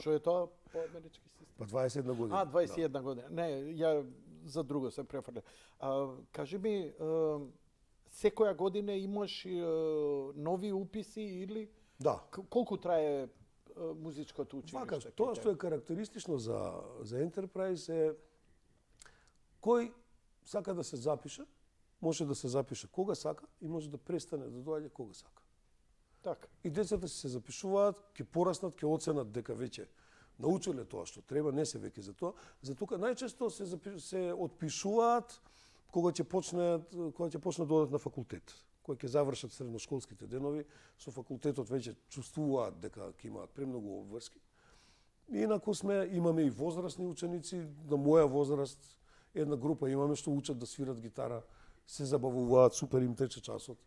Што е тоа по амерички систем? Па 21 година. 21 година. Не, ја за друго се префрле. Кажи ми, секоја година имаш нови уписи или Да. колку трае музичкото училиште? Вака, тоа што е карактеристично за Enterprise е кој сака да се запише, може да се запише кога сака и може да престане да доаѓа кога сака. Така. И децата се запишуваат, ќе пораснат, ќе оценат дека веќе научиле тоа што треба, не се веќе за тоа. За тука најчесто се отпишуваат кога ќе почнат да одат на факултет, кога ќе завршат средношколските денови, со факултетот веќе чувствуваат дека ќе имаат премногу обврски. Инаку имаме и возрастни ученици, на моја возраст, една група имаме што учат да свират гитара, се забавуваат, супер им тече часот.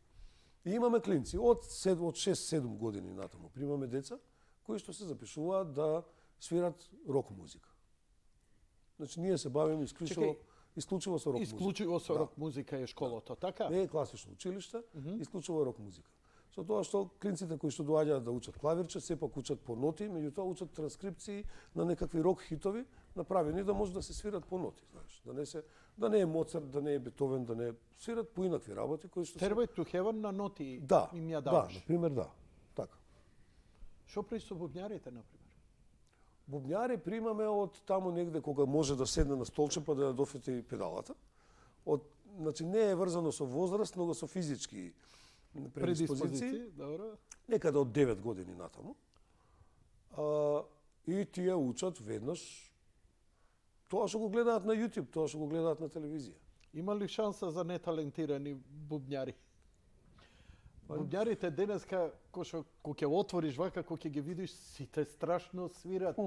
И имаме клинци од 6-7 години натаму. Примаме деца кои што се запишуваат да свират рок музика. Значи ние се бавиме исклучиво со рок музика. Исклучиво со рок музика е школото, така? Не е класично училиште, исклучиво рок музика. Со тоа што клинците кои што доаѓаат да учат клавирче, сепак учат по ноти, меѓутоа учат транскрипции на некакви рок хитови, направени да може да се свират по ноти, знаеш. Да не е Моцарт, да не е Бетовен, да не свират по инакви работи кои што Stairway to Heaven на ноти им ја да, даваш. на пример да. Така. Што прави со бубњарите, на пример? Бубњари примаме од таму негде кога може да седне на столче па да ја дофети педалата. Значи не е врзано со возраст, но со физички предиспозиции. Добро. Некаде од 9 години натаму. И тие учат веднаш тоа што го гледаат на YouTube, тоа што го гледаат на телевизија. Има ли шанса за неталентирани бубњари? Бубњарите денеска, кога ќе отвориш вака, кога ќе ги видиш, сите страшно свират.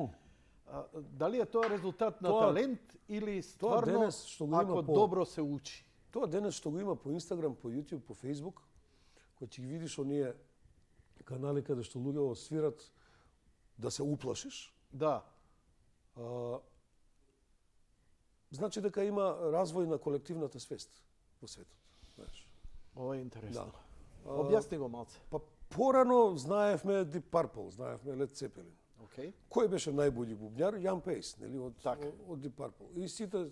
Дали е тоа резултат на талент или стварно денес што го има ако добро се учи? Тоа денес што го има по Инстаграм, по YouTube, по Facebook, кој ќе ги видиш оние канали каде што луѓе свират да се уплашиш. Да. Значи дека има развој на колективната свест во светот, знаеш. Ова е интересно. Да. Објасни го малце. Па порано знаевме Deep Purple, знаевме Led Zeppelin. Океј. Кој беше најбољи бубњар? Jan Pace, нели, од Deep Purple. И сите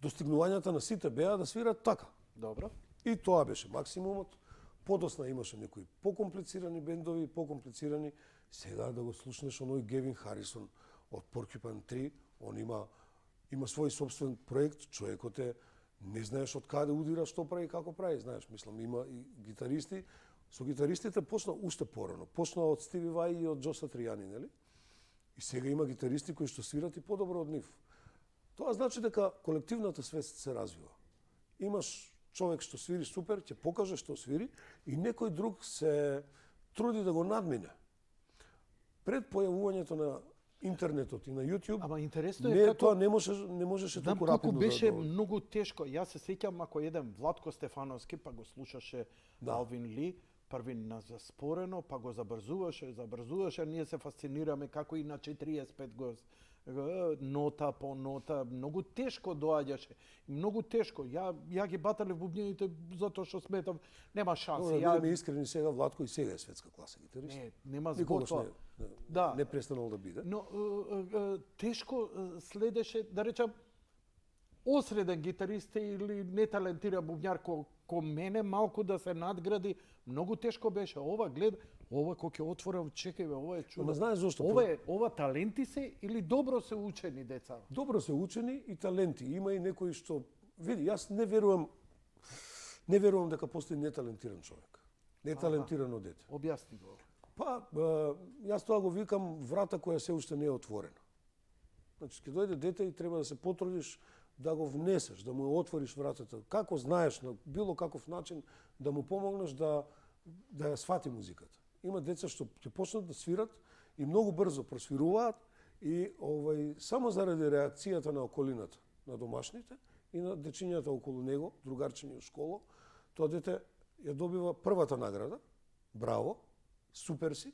достигнувањата на сите беа да свират така. Добро. И тоа беше максимумот. Подосна имаше некои покомплицирани бендови, покомплицирани. Сега да го слушнеш оној Гевин Харисон од Porcupine Tree, он има свој собствен проект, човекот не знаеш од каде удира, што прави, како прави, знаеш, мислам, има и гитаристи. Со гитаристите почна уште порано. Почна од Стиви Вај и од Джо Сатријани, нели? И сега има гитаристи кои што свират и подобро од нив. Тоа значи дека колективната свест се развива. Имаш човек што свири супер, ќе покаже што свири и некој друг се труди да го надмине. Пред појавувањето на интернетот и на YouTube, Ама интересно е како тоа не можеше знам толку колку рапидно беше да многу тешко. Јас се сеќам ако еден Владко Стефановски па го слушаше Алвин Ли, први на заспорено, па го забрзуваше, ние се фасцинираме како и на 45 нота по нота, многу тешко доаѓаше. Многу тешко. Ја ги батале бубњаните затоа што сметав нема шанси. Да бидеме искрени, сега Владко и сега е светска класа гитарист. Не, нема Никогаш збор тоа. не престанал да биде. Но тешко следеше, да речам, осреден гитарист или неталентиран бубњар ко мене малку да се надгради, многу тешко беше. Ова кога ќе отворам, чекај бе, ова е чудо. Ама знаеш зошто? Ова таленти се или добро се учени деца? Добро се учени и таленти. Има и некои што види, јас не верувам дека постои неталентиран човек. Неталентирано дете. Објасни го. Па, јас тоа го викам врата која се уште не е отворена. Значи, ќе дојде дете и треба да се потрудиш да го внесеш, да му отвориш вратата. Како знаеш, на било каков начин, да му помогнеш да ја свати музиката. Има деца што ќе почнат да свират и многу брзо просвируваат и само заради реакцијата на околината, на домашните и на дечињата околу него, другарчиња во школа, тоа дете ја добива првата награда, браво, супер си,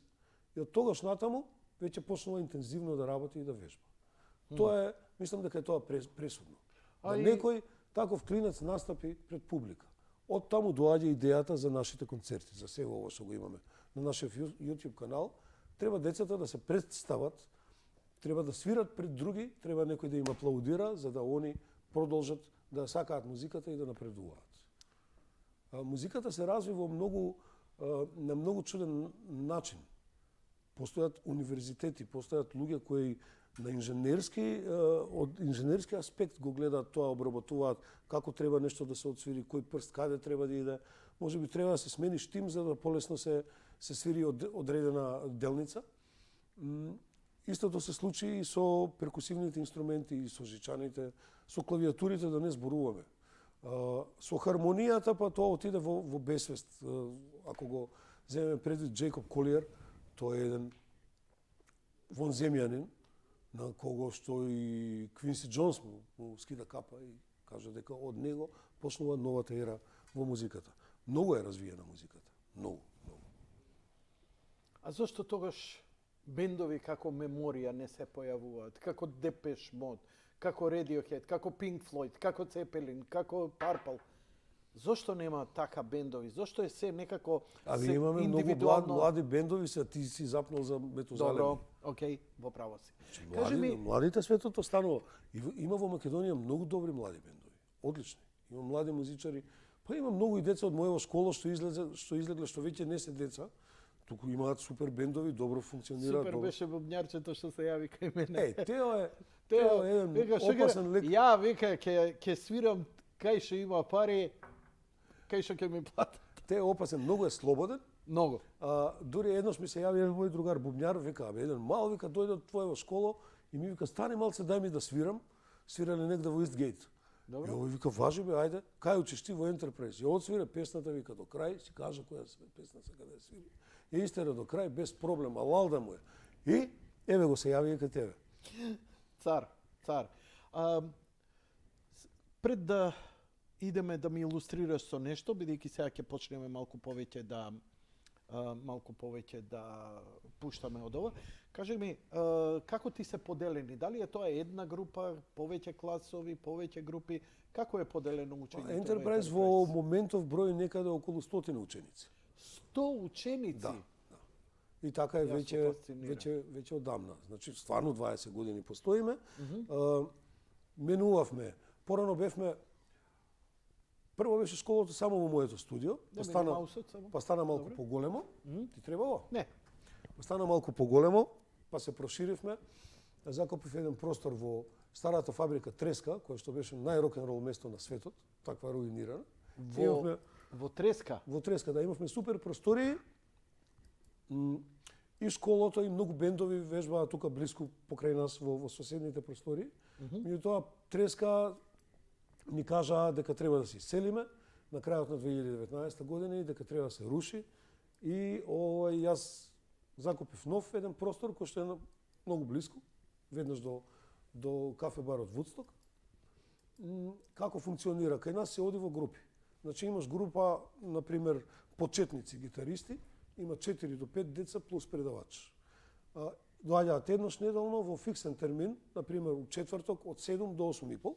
и од тогаш натаму веќе почнува интензивно да работи и да вежба. Тоа е, мислам дека е тоа пресудно. Да некој таков клинец настапи пред публика. Од таму доаѓа идејата за нашите концерти, за сега ова што го имаме на нашиот YouTube канал. Треба децата да се представат, треба да свират пред други, треба некој да им аплаудира за да они продолжат да сакаат музиката и да напредуваат. Музиката се развива на многу чуден начин. Постојат универзитети, постојат луѓе кои на од инженерски аспект го гледаат тоа, обработуваат како треба нешто да се отсвири, кој прст каде треба да иде. Можеби треба да се смени штим за да полесно се свири одредена делница. Истото се случи и со перкусивните инструменти, и со жичаните, со клавиатурите да не зборуваме. Со хармонијата, па тоа отиде во бесвест. Ако го земеме предвид Джейкоб Колиер, тој е еден вонземјанин, на кого што и Квинси Джонс му скида капа и кажа дека од него почнува новата ера во музиката. Многу е развиена музиката. Многу. А зошто тогаш бендови како Меморија не се појавуваат? Како Депеш Мод, како Radiohead, како Pink Floyd, како Цепелин, како Purple? Зошто нема така бендови? Зошто е се некако Вие имаме индивидуално... млади бендови, се ти си запнал за Метузалем. Добро, окей, во право си. Кажи ми, Младите светот останува. Има во Македонија многу добри млади бендови. Одлични. Има млади музичари. Па има многу и деца од мојава школа што излегле, што веќе не се деца. Туку имаат супер бендови, добро функционираат. супер беше бубњарчето што се јави кај мене. Тео е еден опасен лек. Ја вика ќе свирам кај што има пари, кај што ќе ми платат. Тео е опасен, многу е слободен. Многу. Дури еднаш ми се јави еден мој другар бубњар, вика, еден мал, вика, дојде од твојава школа и ми вика, стани малце, дај ми да свирам. Свирале негде во Истгейт. Добро. И овој вика, важи бе, ајде, кај учиш ти во Ентерпрайз? Ја одсвира песната, вика, до крај, си кажа која песна сака да ја свири. Ја истера до крај, без проблем, алалда му е. И, еве го се јави и кај тебе. Цар. Пред да идеме да ми илустрираш со нешто, бидејќи сега ќе почнеме малку повеќе да пуштаме од ова. Кажи ми, како ти се поделени? Дали е тоа една група, повеќе класови, повеќе групи? Како е поделено учењето? Ентерпрайз во моментов број некаде околу 100 ученици. 100 ученици? Да. И така е Јас сум фасциниран. веќе одамна. Значи, стварно 20 години постоиме. Менувавме. Порано бевме. Прво беше школата само во моето студио, па стана малку поголемо. Ти требало? Не. Па стана малку поголемо, па се проширивме. Закупив еден простор во старата фабрика Треска, која што беше најрок-н-рол место на светот, таква руинирана. Во Треска? Во Треска, да, имавме супер простории. И школата и многу бендови вежбаа тука близко покрај нас во соседните простории. Меѓутоа Треска ни кажаа дека треба да се иселиме на крајот на 2019 година и дека треба да се руши. И јас закупив нов еден простор кој што е многу близко, веднаш до кафе барот Вудсток. Како функционира? Кај нас се оди во групи. Значи имаш група, например, почетници гитаристи, има 4 до 5 деца плюс предавач. Доаѓаат еднаш неделно во фиксен термин, например, у четврток од 7 до 8:30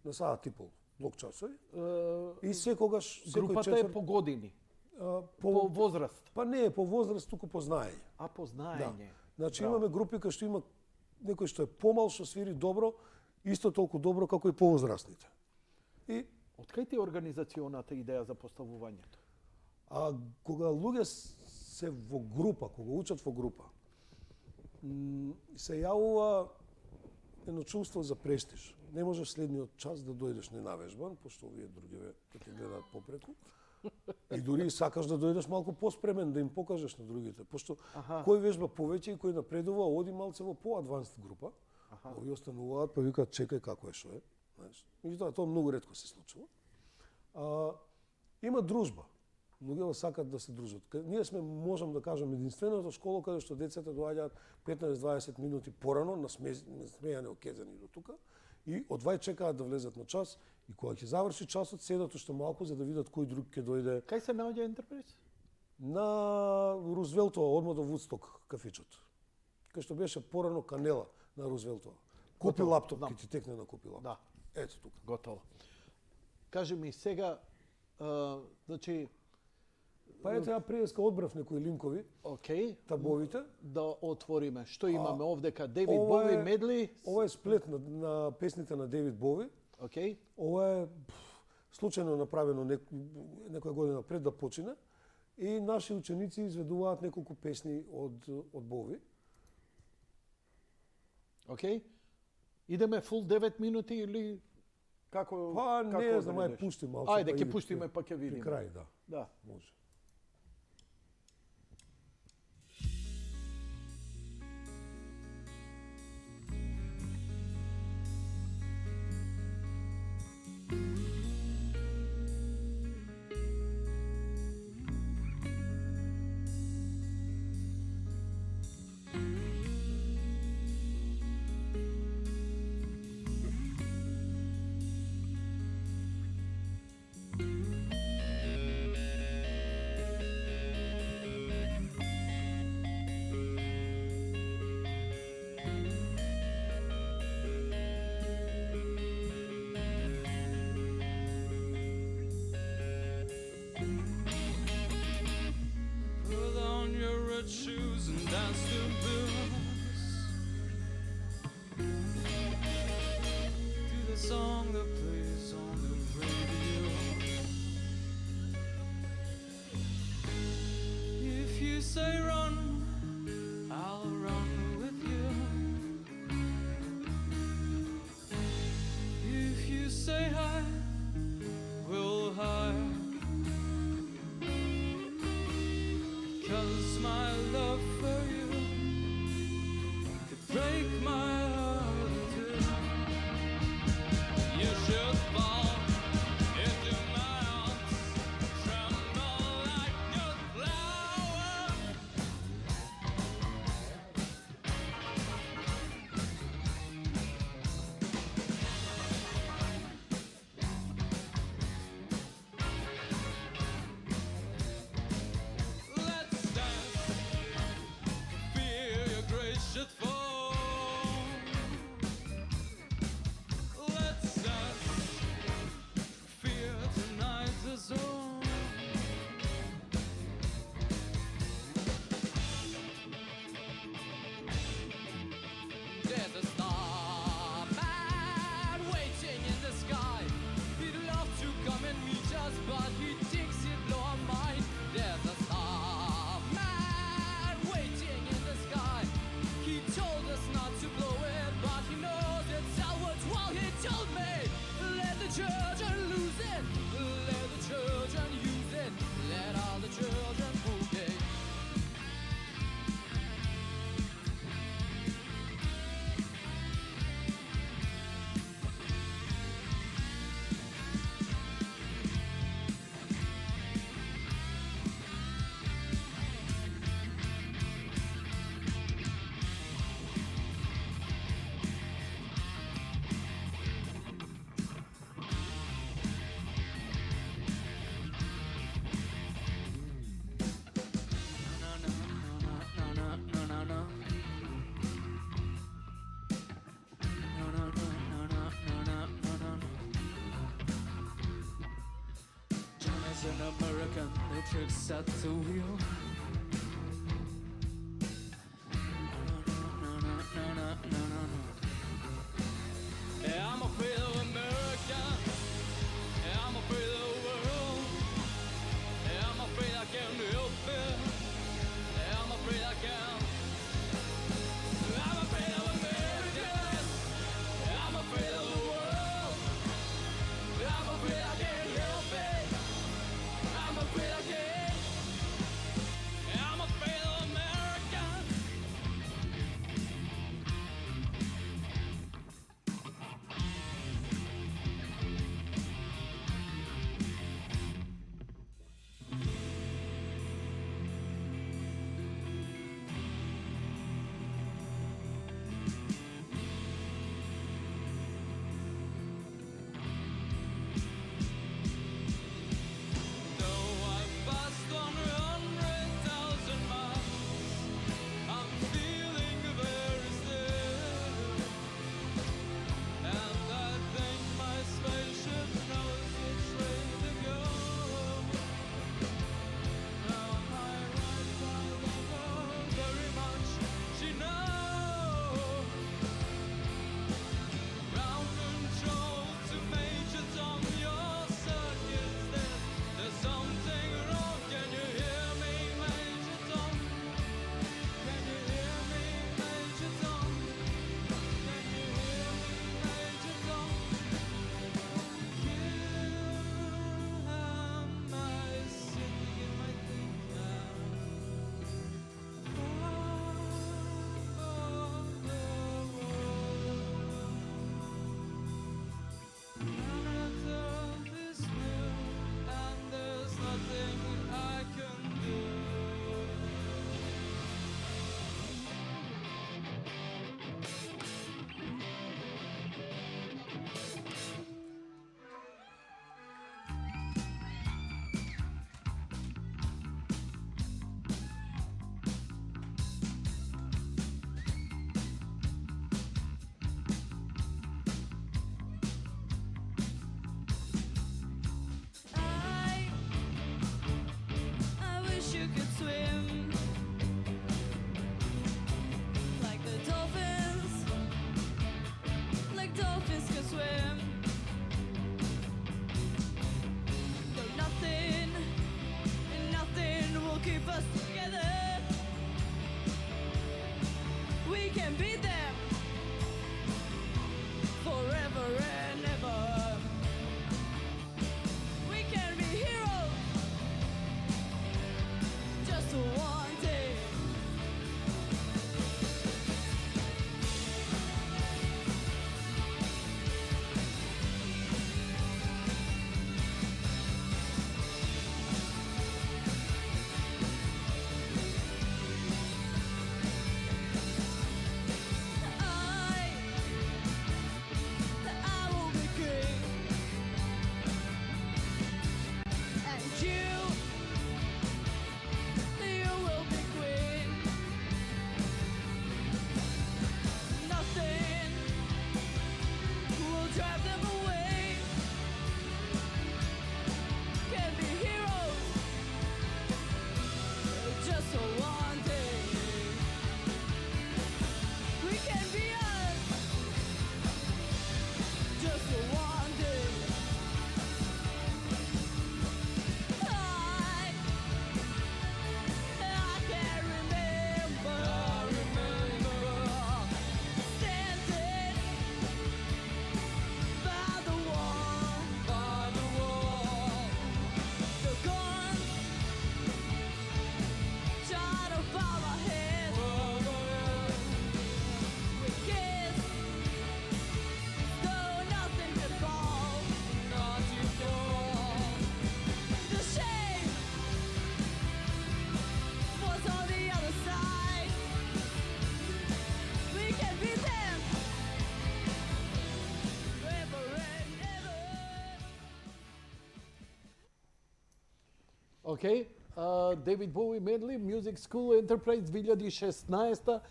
на саат и пол, блок часови. И секогаш групата е по години. По возраст. Па не е по возраст, туку по знаење. По знаење. Да. Значи имаме групи кај што има некој што е помал, што свири добро, исто толку добро како и повозрастните. И откај ти е организационата идеја за поставувањето? Кога луѓе се во група, кога учат во група, се јавува едно чувство за престиж. Не можеш следниот час да дојдеш ненавежбан, пошто овие другиве ќе те гледаат попреку. И дури сакаш да дојдеш малку поспремен, да им покажеш на другите. Пошто кој вежба повеќе и кој напредува, оди малце во по-адванст група. Овие остануваат, па викаат чекај како е што е. Меѓутоа, тоа многу ретко се случува. Има дружба. Луѓето сакат да се дружат. Ние сме, можам да кажам, единствената школа каде што децата доаѓаат 15-20 минути порано, насмејани, окезани до тука, и одвај чекаат да влезат на час, и кога ќе заврши часот, седат уште малку за да видат кој друг ќе дојде. Кај се наоѓа Ентерпрайз? На Рузвелтова, одма до Вудсток, кафичот. Кај што беше порано канела на Рузвелтова. Купи лаптоп, ќе ти текне на купи лаптоп. Да. Ето тука. Готово. Кажи ми сега, значи, Па ето ја преска одбрав некои линкови. Океј. Табовите. Да отвориме. Што имаме овдека? Девид Бови, медли? Ова е сплет на песните на Девид Бови. Океј. Ова е случајно направено некоја година пред да почине. И наши ученици изведуваат неколку песни од Бови. Океј. Идеме фул 9 минути или како? Па не знам, ај пусти малку. Ајде, ќе пуштиме па ќе видиме. При крај, да. Да. Може. say run, I'll run with you. If you say hi, we'll hide. 'Cause my love for you could break my heart too. You should fall into my arms, tremble like a flower. Let's dance, feel your grace should fall. Let's dance, fear tonight is all. There's a starman waiting in the sky. He'd love to come and meet us, but he thinks he'd blow our mind. There's a starman waiting in the sky. He told us not to blow it, but he knows it's ours. Well, he told me, let the children lose it, let the children use it, let all the children boogie. John is an American who tricks at the wheel. Yeah, I'm afraid of America. Yeah, I'm afraid of the world. Yeah, I'm afraid I can't help it. Yeah, I'm afraid I can't. I'm afraid of America. Yeah, I'm afraid of the world. Yeah, I'm afraid I can't help it. I'm afraid I can't. Окей. David Bowie Medley, Music School Enterprise 2016.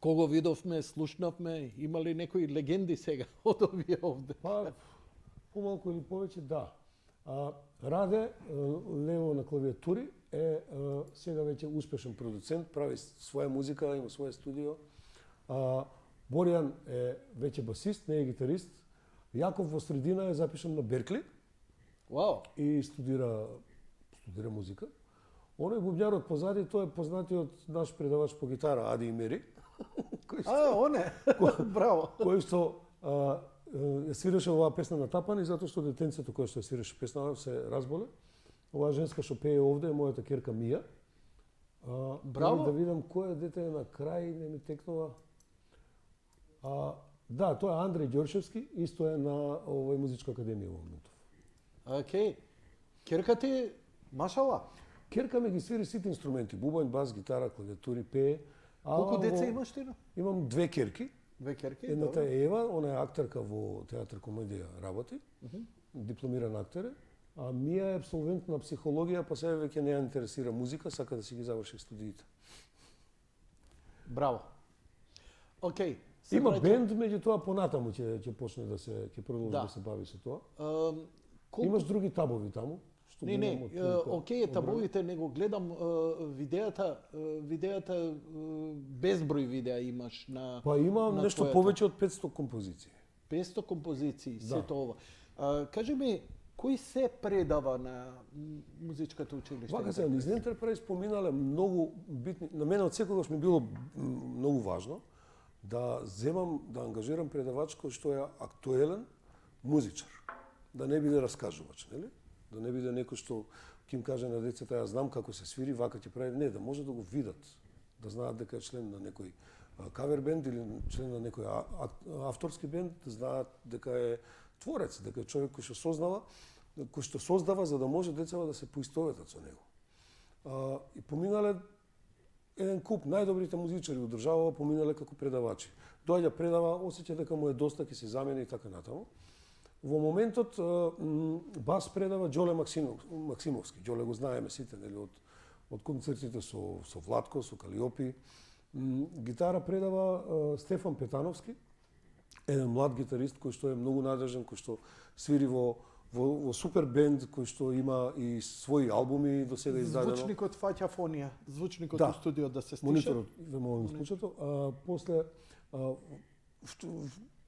Кого видовме, слушнавме, има ли некои легенди сега од овие овде? Па, помалку или повеќе, да. Раде, лево на клавиатури, сега веќе успешен продуцент, прави своја музика, има своје студио. Боријан е веќе басист, не е гитарист. Јаков во средина е запишан на Беркли Вау. и студира музика. Оној бубњарот позади, тој е познатиот наш предавач по гитара, Ади Имери. Оне. Браво. Кој што ја свиреше оваа песна на тапани, затоа што детенцето кое што ја свиреше песна се разболе. Оваа женска што пее овде е мојата керка Мија. Браво. Да видам кој дете е на крај, не ми текнува. Да, тоа е Андреј Ѓоршевски, исто е на овој музичка академија во моментов. Окей. Керка ти, машала. Керка ми ги свири сите инструменти, бубањ, бас, гитара, клавиатури, пее. Колку деца имаш ти? Имам две керки. Две керки? Едната е Ева, она е актерка во театар комедија работи, дипломиран актер е. А Мија е абсолвент на психологија, па сега веќе не ја интересира музика, сака да си ги заврши студиите. Браво. Окей. Има бенд, меѓутоа понатаму ќе почне ќе продолжи да се бави со тоа. Имаш други табови таму? Не, окей, табовите не го гледам видеата безброј видеа имаш на. Па има нешто повеќе од 500 композиции. 500 композиции, сето ова. Кажи ми, кој се предава на музичкото училиште? Вака се, низ Enterprise поминале многу битни, на мене од секогаш ми било многу важно да земам, да ангажирам предавач кој што е актуелен музичар, да не биде раскажувач, нели? Да не биде некој што ќе им каже на децата, јас знам како се свири, вака ќе прави, не, да може да го видат, да знаат дека е член на некој кавер бенд или член на некој авторски бенд, да знаат дека е творец, дека е човек кој што создава за да може децата да се поистоветат со него. И поминале еден куп најдобрите музичари од државава поминале како предавачи. Доаѓа предава, осеќа дека му е доста, ќе се замени и така натаму. Во моментот бас предава Ѓоле Максимовски. Ѓоле го знаеме сите, нели, од концертите со Владко, со Калиопи. Гитара предава Стефан Петановски, еден млад гитарист кој што е многу надржан, кој што свири во супер бенд, кој што има и своји албуми до сега издадено. Звучникот фаќа фонија, звучникот да, у студио да се стише. Мониторот ве молам случајто. После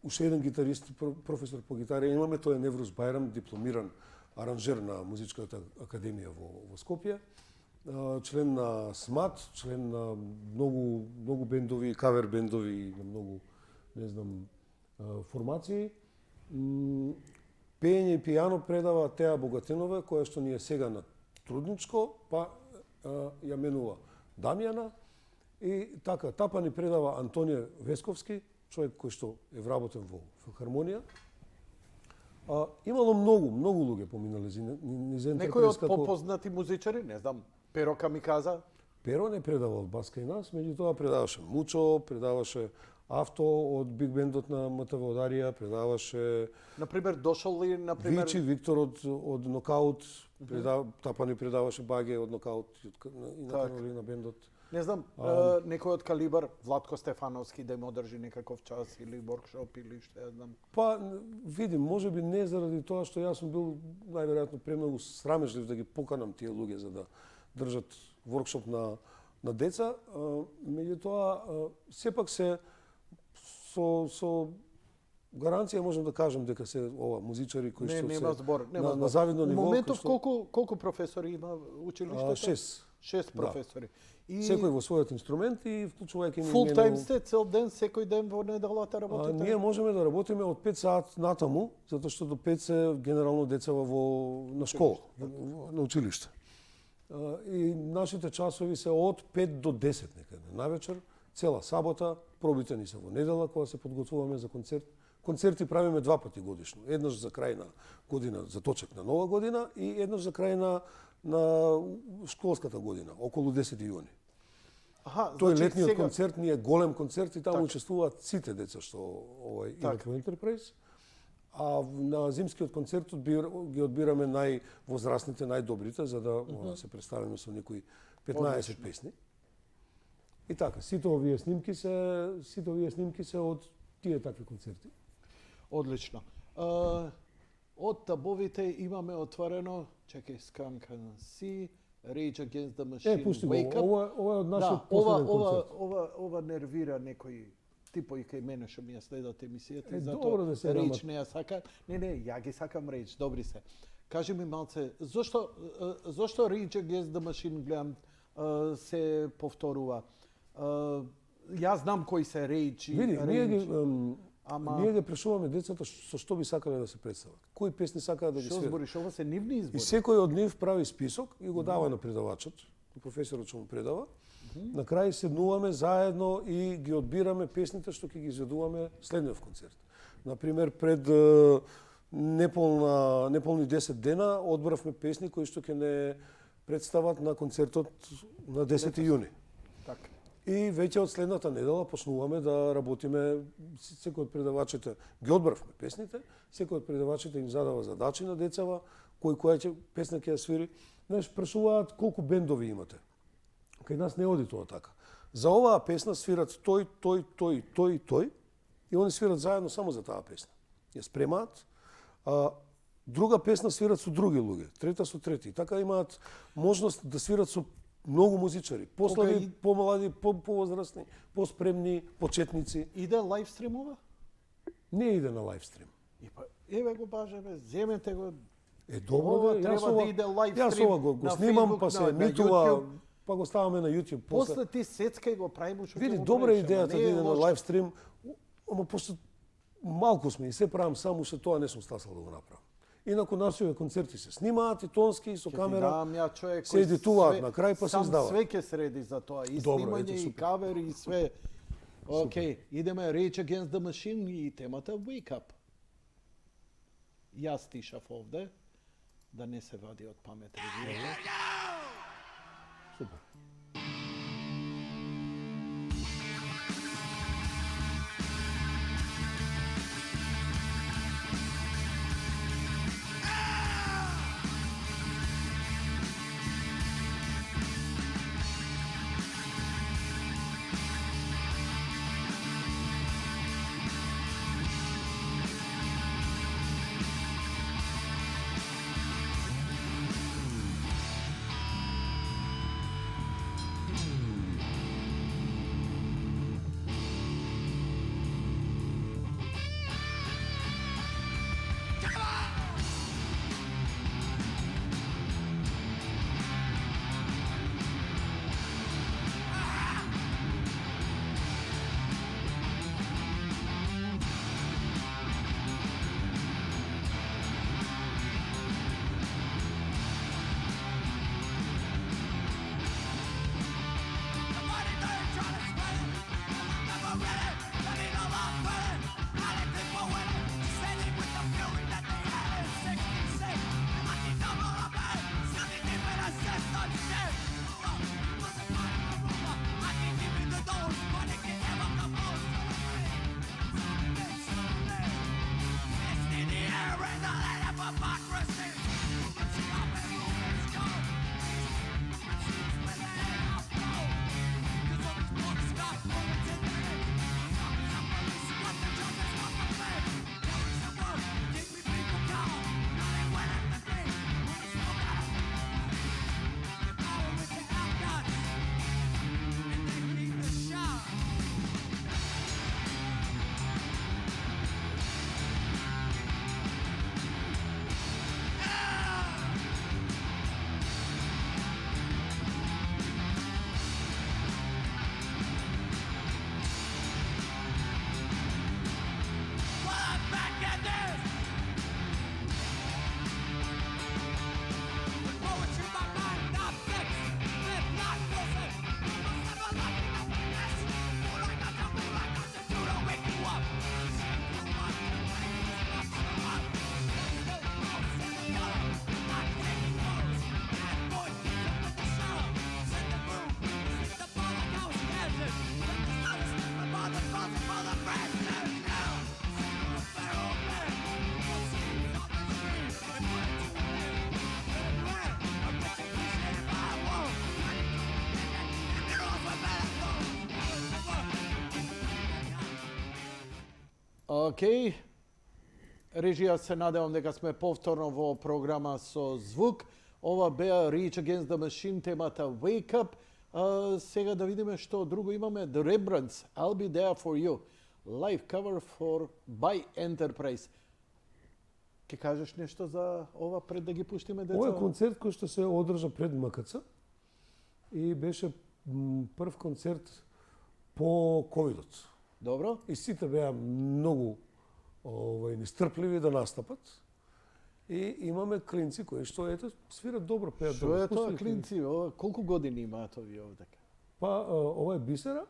уште еден гитарист, професор по гитара имаме, тој е Неврус Бајрам, дипломиран аранжер на музичката академија во Скопје. Член на СМАТ, член на многу бендови, кавер бендови, на многу, не знам, формации. Пеење и пијано предава Теа Богатенова, која што ни е сега на трудничко, па ја менува Дамјана. И така, тапа ни предава Антонија Весковски, човек кој што е вработен во филхармонија. Имало многу луѓе поминале низ Enterprise. Некој од попознати музичари, не знам, Перо Камиказа? Перо не предава од Баска и нас, меѓутоа предаваше Мучо, предаваше Авто од биг бендот на МТВ Одарија, предаваше Например, дошол ли, например... Вичи Виктор од Нокаут, тапа ни предаваше Баге од Нокаут и на бендот. Не знам, некој од калибар, Владко Стефановски да им одржи некаков час или воркшоп или што ја знам. Па, видим, можеби не заради тоа што јас сум бил најверојатно премногу срамежлив да ги поканам тие луѓе за да држат воркшоп на деца, меѓутоа сепак се со гаранција можам да кажам дека се ова музичари кои што нема збор, нема на завидно ниво. Моментов колку професори има училиштето? 6 професори. И секој во својот инструмент и вклучувајќи фул тајм сте цел ден, секој ден во неделата работите? Ние можеме да работиме од 5 сат натаму, затоа што до 5 се генерално децава на школа, на училиште. И нашите часови се од 5 до 10 некаде навечер, цела сабота, пробите ни се во недела кога се подготвуваме за концерт. Концерти правиме 2 пати годишно. Еднаш за крај на година, за точек на нова година и еднаш за крај на школската година, околу 10 јуни. Тој летниот концерт ни е голем концерт и таму учествуваат сите деца што идат во Enterprise. А на зимскиот концерт ги одбираме највозрастните, најдобрите, за да да се представиме со некои 15 песни. И така, сите овие снимки се од тие такви концерти. Одлично. Од табовите имаме отворено, чекај, Skunk Anansi, Rage Against the Machine, Пушти го, Wake Up. ова е од нашиот Да, последен концерт. ова нервира некои типови кај мене што ми ја следат емисијата и добро да се Rage не ја сака. Не, ја ги сакам Rage, добри се. Кажи ми малце, зошто Rage Against the Machine гледам се повторува? Јас знам кои се Rage и Види, Ама ние ги прашуваме децата со што би сакале да се представат. Кои песни сакаат да ги што свират. збориш, ова се нивни И избори. секој од нив прави список и го дава на предавачот, на професорот што му предава. На крај седнуваме заедно и ги одбираме песните што ќе ги изведуваме следниот концерт. Например, пред неполни 10 дена одбравме песни кои што ќе не представат на концертот на 10 јуни. Така. И веќе од следната недела почнуваме да работиме, секој од предавачите, ги одбравме песните, секој од предавачите им задава задачи на децава, која песна ќе ја свири. Знаеш, прашуваат колку бендови имате. Кај нас не оди тоа така. За оваа песна свират тој, и они свират заедно само за таа песна. Ја спремаат, друга песна свират со други луѓе, трета со трети. Така имаат можност да свират со многу музичари, послави, помлади, повозрастни, поспремни, почетници. Иде лайвстримова? Не иде на лайвстрим. Еве го бажеме, земете го. Добро Ова бе, треба да иде лайвстрим јас ова го на снимам, Facebook, па се на емитува, YouTube. па го ставаме на YouTube. После ти сецкај го правиме што Види, ќе го добра правиш, идејата да ама не е иде на лошо. лайвстрим, ама после малку сме и се правам само, ше тоа не сум стасал да го направам. Инаку нашите концерти се снимаат и тонски, и со Ќе ти камера. дам ја човек се кој едитуваат све- на крај, па се сам издава. све ќе среди за тоа, и Добро, снимање, ето, и супер. кавер, и све. Океј, идеме Rage Against the Machine и темата Wake Up. Јас стишав овде, да не се вади од памет ревијата. Супер. Океј. Режија, се надевам дека сме повторно во програма со звук. Ова беа Rage Against the Machine, темата Wake Up. Сега да видиме што друго имаме. The Rembrandts, I'll Be There For You. Live cover by Enterprise. Ке кажеш нешто за ова пред да ги пуштиме деца? Ова е концерт кој што се одржа пред МКЦ и беше прв концерт по ковидот. Добро. И сите беа многу нестрпливи да настапат. И имаме клинци кои што ето свират добро, пеат Што добро. е тоа клинци? Колку години имаат овие овдека? Па ова е Бисера.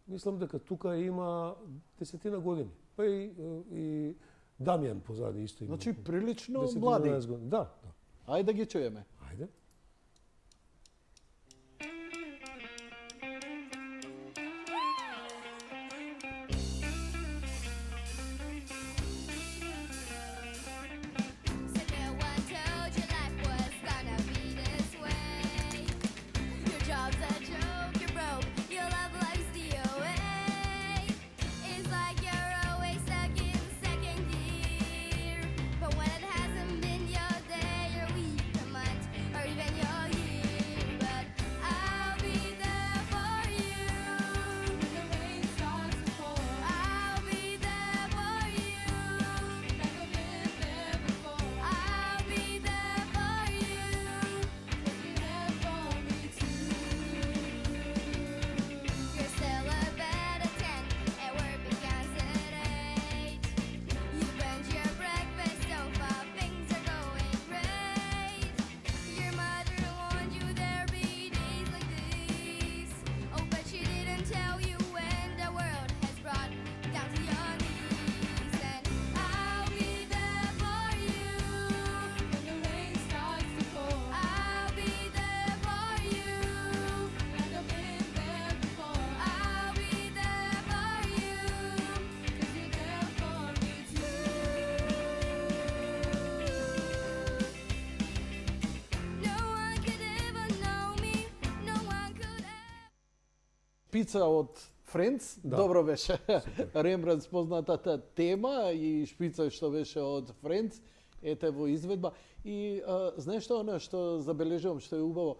Мислам дека тука има 10 години. Па и Дамјан позади исто има. Значи прилично 10-11 млади. години. Да. Ајде да ги чуеме. Ајде. So no one told you life was gonna be this way. Your job's a joke, you're broke, your love life's the away. It's like you're always stuck in second gear. But when it hasn't been your day, your week, your month, or even your year. But I'll be there for you when the rain starts to pour. I'll be there for you like I've been there before. I'll be there for you 'cause you're there for me too. You're still a bed at 10 and work begins at 8. You burned your breakfast so far, things are going great. Your mother warned you there'd be days like these. Oh, but she didn't tell you when the world has brought you down to your knees. And I'll be there for you when the rain starts to pour. I'll be there for you like I've been there before. I'll be there for you 'cause you're there for me too. No one could ever know me. No one could ever. Шпица од Friends, Да. добро беше. Рембрандт познатата тема и шпица што беше од Friends, ете во изведба. И знаеш што она што забележувам што е убаво,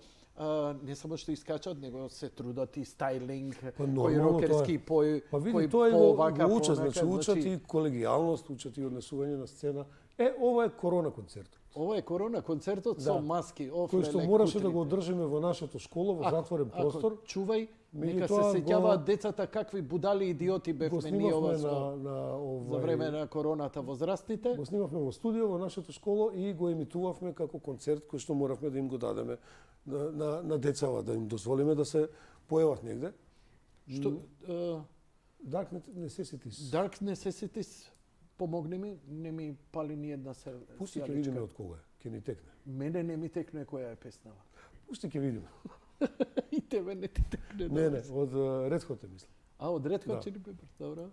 не само што искачат, него се трудат и стайлинг, Па кој нормално рокерски, тоа е. Па види, кој тоа по го овака, учат, по значи онака, учат и колегијалност, учат и однесување на сцена. Ова е корона концертот. Ова е корона концертот со Да. маски, Кој што мораше да го одржиме во нашето школа, во затворен простор. Чувај, нека се Меѓутоа сеќаваат го- децата какви будали идиоти Го бевме ние снимавме ова со за време на короната возрастите. Го снимавме во студио во нашето школа и го емитувавме како концерт кој што моравме да им го дадеме на децава, да им дозволиме да се појават негде. Што Dark Necessities. Dark Necessities, помогни ми, не ми пали ни една се. Пусти ќе видиме од кога е, ќе ни текне. Мене не ми текне која е песнава. Пусти ќе видиме. И тебе не ти текне. Не, од Red Hot е, мислам. А, од Red Hot Да. Chili Peppers, добро.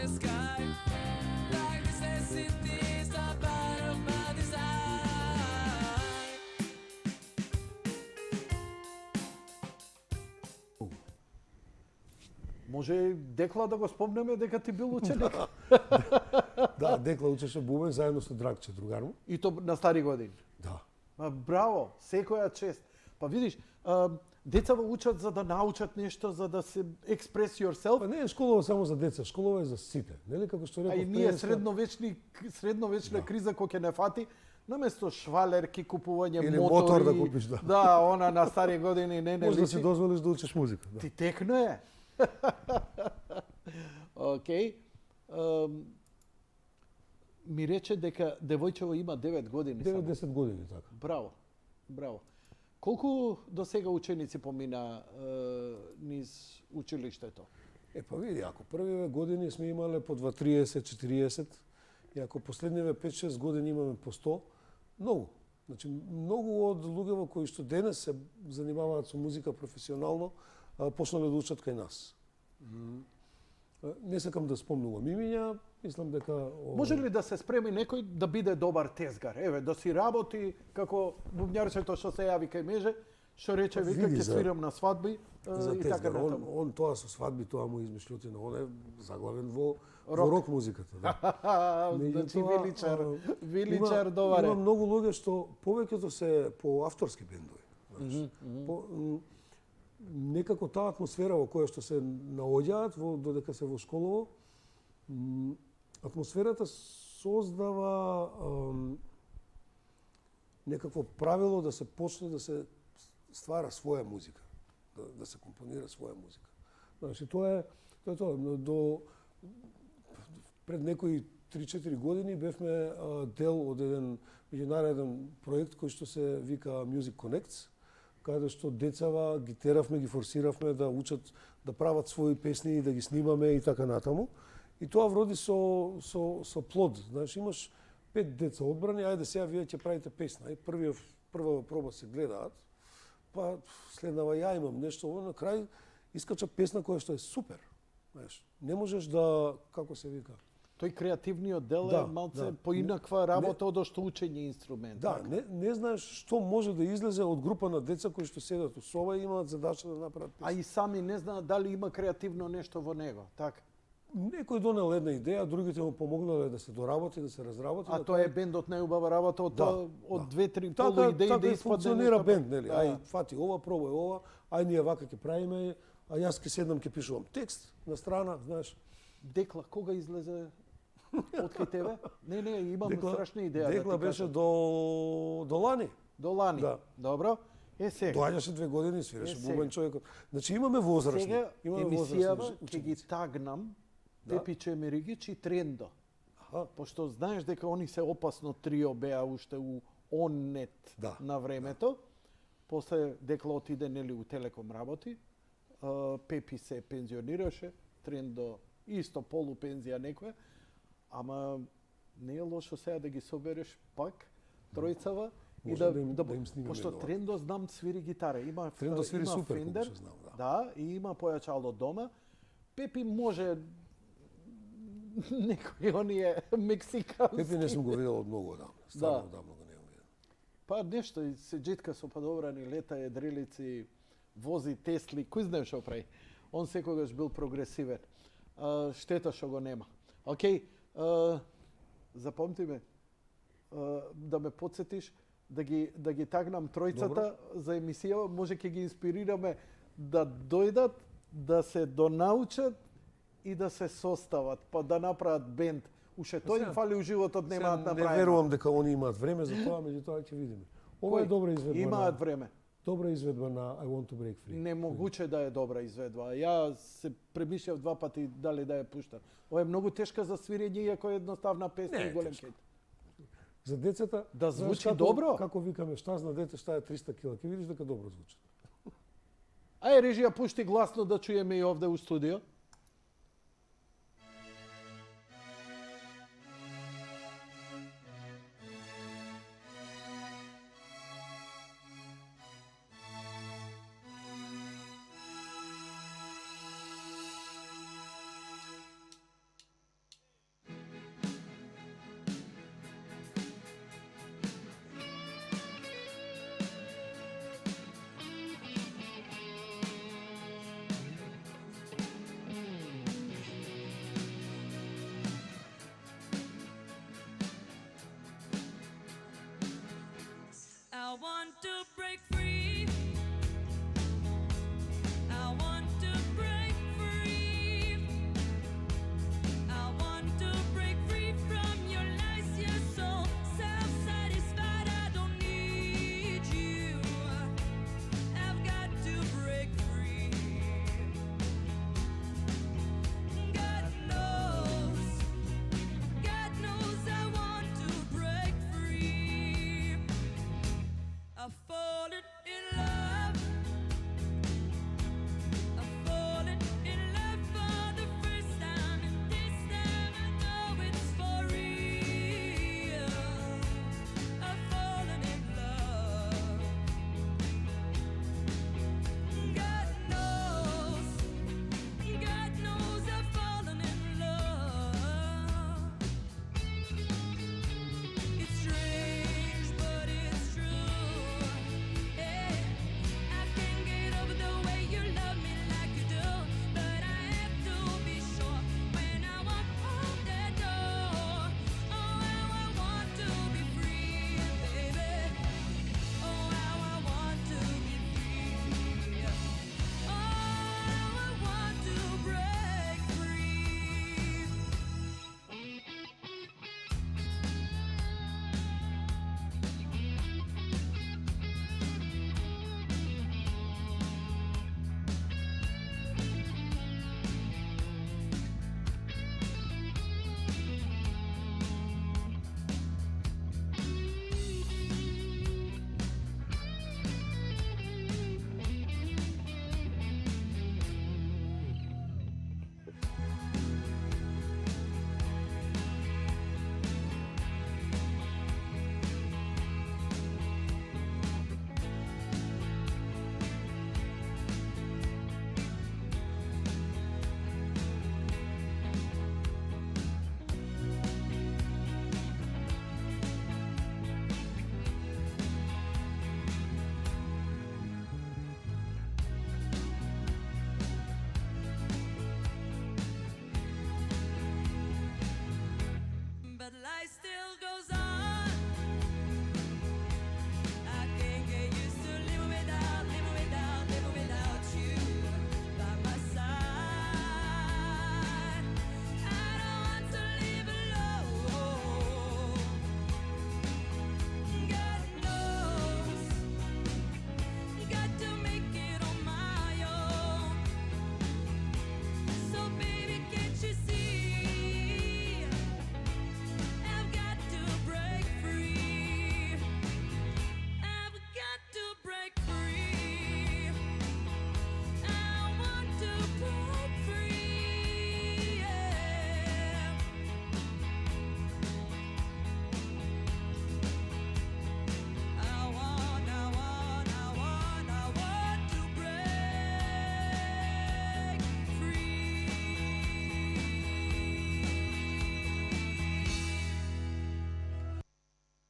the sky. Like necessities are part of my design. Може Декла да го спомнеме дека ти бил ученик? Да, Декла учеше бубен заедно со Драгче, другар му. И то на стари години. Да. Браво, секоја чест. Па видиш, децава учат за да научат нешто, за да се express yourself, Па не е школова само за деца, школова е за сите. Нели како што а реков и ние преска, средновечна криза кој ќе не фати, наместо швалерки, купување Или мотори. мотор да купиш, да. Да, она на стари години не може да личи. си дозволиш да учиш музика. Да. Ти текно е. Океј. Ми рече дека девојчево има 9 години. само. 9-10 години така. Браво, браво. Колку до сега ученици помина низ училиштето? Па види, ако првиве години сме имале по 2-30-40, и ако последниве 5-6 години имаме по 100, многу. Значи, многу од луѓето кои што денес се занимаваат со музика професионално, почнале да учат кај нас. Не сакам да спомнувам имиња, мислам дека... Може ли да се спреми некој да биде добар тезгар? Еве, да си работи како бубњарчето што се јави кај меже, што рече, вика, Види ќе за- свирам на свадби за и така тезгар. натаму. Он тоа со свадби, тоа му измишлјотина, он е заглавен во Рок. рок музиката. Да. Значи Меѓутоа, Виличар има доваре. многу луѓе што повеќето се по авторски бендови. Знаеш. Некако таа атмосфера во која што се наоѓаат додека се во школово, атмосферата создава некакво правило да се почне да се ствара своја музика, да се компонира своја музика. Значи тоа е тоа. До пред некои 3-4 години бевме дел од еден меѓународен проект кој што се вика Music Connects, каде што децава ги теравме, ги форсиравме да учат да прават своји песни и да ги снимаме и така натаму. И тоа вроди со плод. Знаеш, имаш 5 деца одбрани, ајде сега вие ќе правите песна. И прва проба се гледаат, па следнава ја имам нешто, на крај искача песна која што е супер. Знаеш, не можеш да, како се вика, Тој креативниот дел Да, е малце да. поинаква работа од што учење инструмент. да, не знаеш што може да излезе од група на деца кои што седат у соба и имаат задача да направат А песна. и сами не знаат дали има креативно нешто во него, така? Некој донел една идеја, другите му помогнале да се доработи, да се разработи. А на тоа е крај- бендот најубава работа од Да, тоа, од да. 2-3 Така, полу идеи така да и испадне функционира нешто. бенд, нели? Да. Ај, фати ова, пробај ова, ај ние вака ќе правиме, а јас ќе седнам ќе пишувам текст на страна, знаеш. Декла, кога излезе од кај тебе? Не, имам страшна идеја Декла да ти беше кажам. до лани. До лани. Да. Добро. Сега. Доаѓаше 2 години, свиреше сега. бубен човекот. Значи имаме возрастни. Сега Имаме емисијава возрастни ќе ги ученици. тагнам Да. Тепиче Меригич и Трендо. Аха. Пошто знаеш дека они се опасно трио беа уште у оннет Да, на времето. После Декла отиде нели у Телеком работи. Пепи се пензионираше, Трендо исто полупензија некоја. Ама не е лошо сега да ги собереш пак тројцава и Може да им снимиме пошто нова. Трендо знам свири гитара, има Трендо свири има супер, колку Fender, се знам, да. да, и има појачало дома. Пепи може некои оние мексикански. Пепи не сум го видел од многу одамна. Стварно одамна го немам видел. Па нешто и се джитка со падобрани лета, едрилици, вози Тесли, кој знае што прави. Он секогаш бил прогресивен. Штета што го нема. Океј, запомти ме, да ме подсетиш да ги тагнам тројцата за емисија, може ќе ги инспирираме да дојдат, да се донаучат и да се состават, па да направат бенд. Уште тој им фали у животот, немаат Сега направено. Не верувам дека они имаат време за тоа, меѓутоа ќе видиме. Ова е Кој? добра изведба. Имаат време. Добра изведба на I Want to Break Free. Немогуче да е добра изведба. Ја се премишлев 2 пати дали да ја пуштам. Ова е многу тешка за свирење, иако е едноставна песна Не е и голем тешка. хит. За децата, Да знаеш звучи добро. Како викаме, штаз на дете, шта е 300 кила, ќе видиш дека добро звучи. Ај режија пушти гласно да чуеме и овде у студио.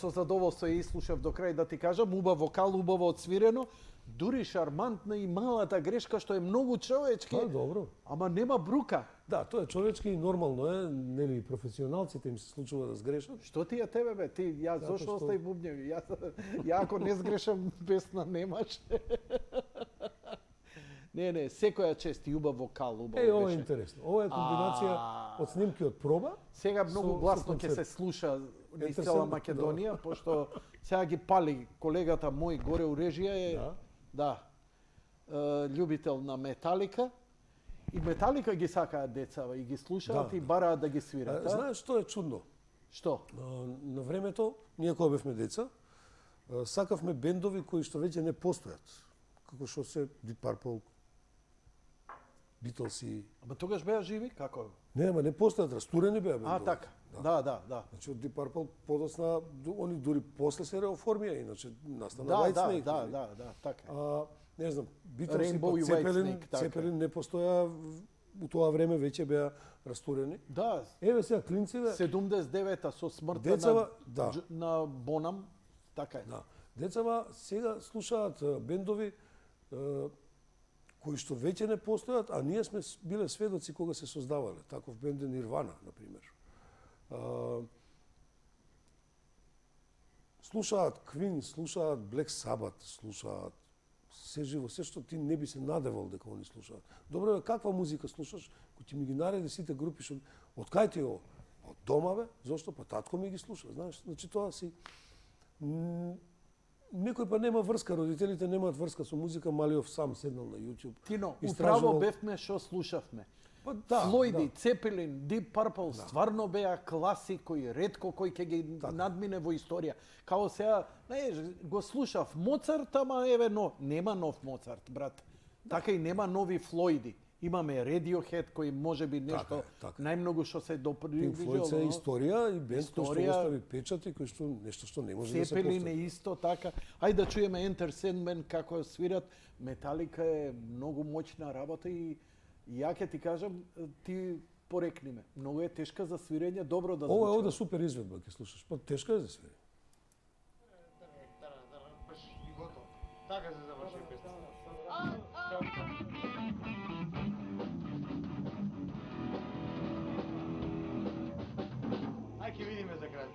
со задоволство ја слушав до крај, да ти кажам, убав вокал, убаво отсвирено, дури шармантна и малата грешка што е многу човечки. Тоа е добро. Ама нема брука. Да, тоа е човечки и нормално е, нели професионалците им се случува да сгрешат. Што ти е тебе бе? Ти ја Затоа зошто што- остави бубњеви? Ја ако не сгрешам, песна немаш. Не, секоја чест и убав вокал, убаво Ова е беше. интересно. Ова е комбинација од снимки од проба. Сега многу со гласно ќе концерт. се слуша низ Интересантно, цела Македонија, пошто сега ги пали колегата мој горе у режија е љубител на Металика. И Металика ги сакаат децава и ги слушаат Да, и бараат да ги свират. Знаеш што е чудно? Што? На времето, ние кога бевме деца, сакавме бендови кои што веќе не постојат. Како што се Deep Purple, Beatles. Ама тогаш беа живи? Како? Не, ама не постојат, растурени беа бендови. Така. Да. Значи од Deep Purple подосна, они дури после се реоформија, иначе настана Да, Whitesnake. да, така. Не знам, Beatles Rainbow и и Цепелин, Whitesnake, така. Цепелин не постоја у тоа време веќе беа растурени. Да, Еве сега клинциве, 79-та со смртта Децава, да. на Бонам, така е. да, децава сега слушаат бендови кои што веќе не постојат, а ние сме биле сведоци кога се создавале. Таков бенд е Нирвана, на пример. Слушаат Queen, слушаат Black Sabbath, слушаат се живо, се што ти не би се надевал дека они слушаат. Добро е, каква музика слушаш, кој ти ми ги нареди сите групи што од кај ти е ово? Од дома бе, зошто? Па татко ми ги слуша, знаеш, значи тоа си некој па нема врска, родителите немаат врска со музика, Малиов сам седнал на YouTube. Тино, истражувал- управо бевме што слушавме. Па да, Флојди, да. Цепелин, Deep Purple стварно беа класи кои ретко кој ќе ги надмине во историја. Као сега, го слушав Моцарт, ама еве нема нов Моцарт, брат. Така и нема нови Флојди. Имаме Radiohead кој може би нешто така. најмногу што се Pink доприжал. Floyd е историја и бенд кој што Историја. остави печат и кој што нешто што не може да се Цепелин е повтори. исто така. Ајде да чуеме Enter Sandman како свират. Металика е многу моćна работа и ја ќе ти кажам, ти порекни ме. Многу е тешка за свирење, добро да звучи. Ова е овде супер изведба ќе слушаш. Па тешка е за свирење. Баш и готово. Така се заврши песната. Ај ќе видиме за крај.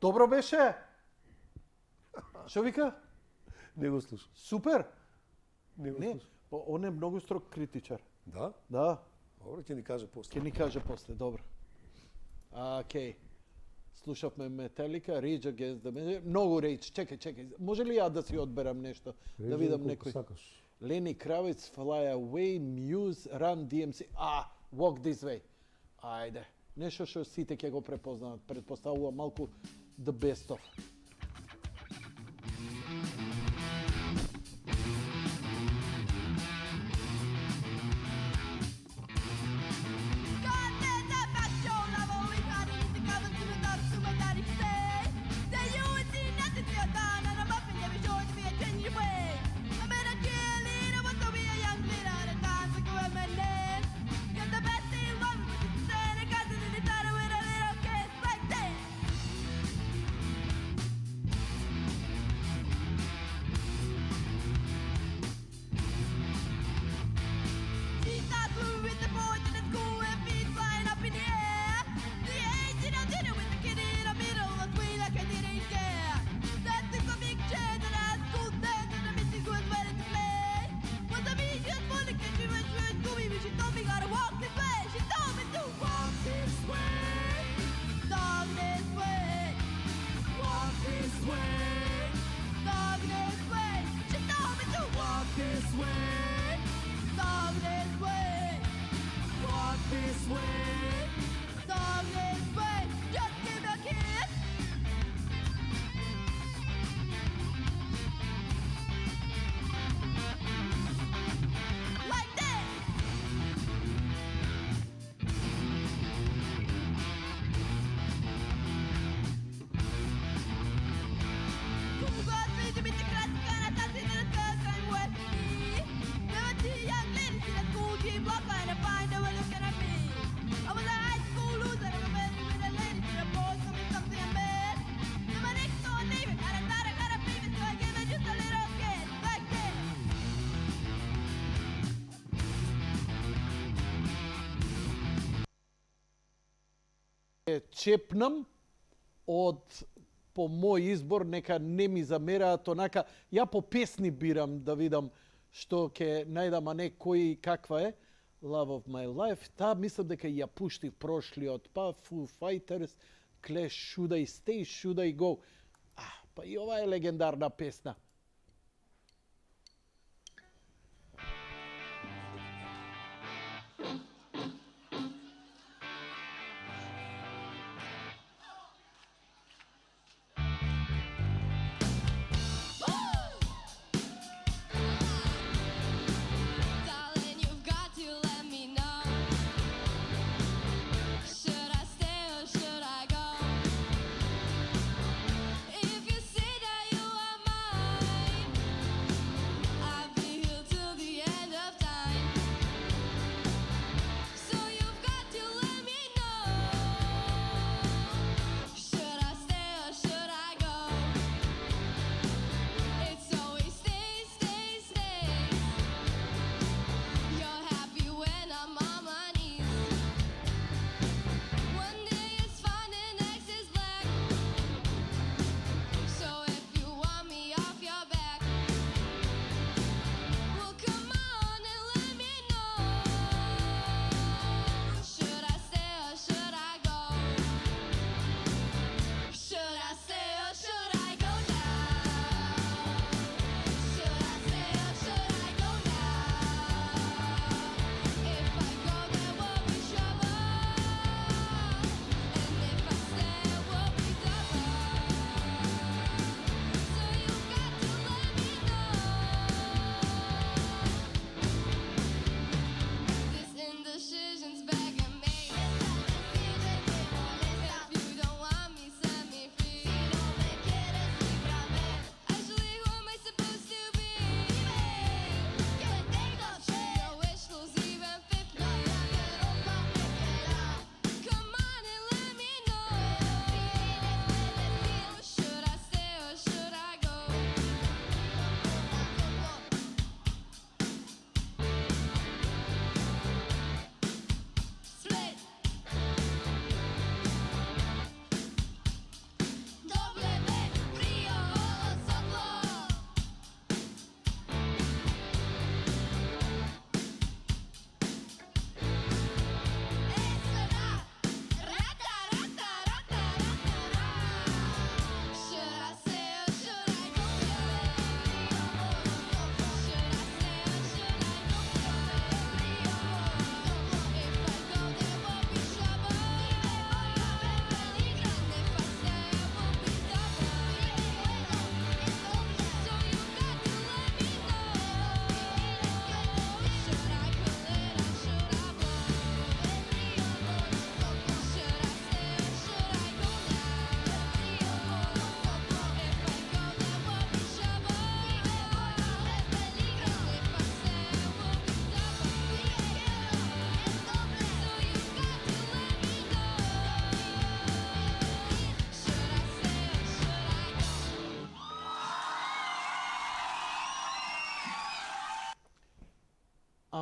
Добро беше? Што вика? Не го слушам. Супер? Не го Не, слушам. он е многу строг критичар. Да? Да, Добро, ќе ни каже после. ќе ни каже после, добро. Окей. Слушавме Металика, Rage Against the Machine. Многу Rage, чекај. Може ли ја да си одберам нешто? Да видам Колку некој. сакаш. Lenny Kravitz, Fly Away, Muse, Run DMC. Walk This Way. Ајде. Нешто што сите ќе го препознаат. Предпоставувам малку the best of. Чепнам од по мој избор, нека не ми замераат онака. Ја по песни бирам да видам што ќе најдам, а не кој каква е. Love of My Life. Таа мислам дека ја пуштив прошлиот, па Foo Fighters, Clash, Should I Stay, Should I Go. Па и ова е легендарна песна. Darling, you've got to let me know. Should I stay or should I go? If you say that you are mine,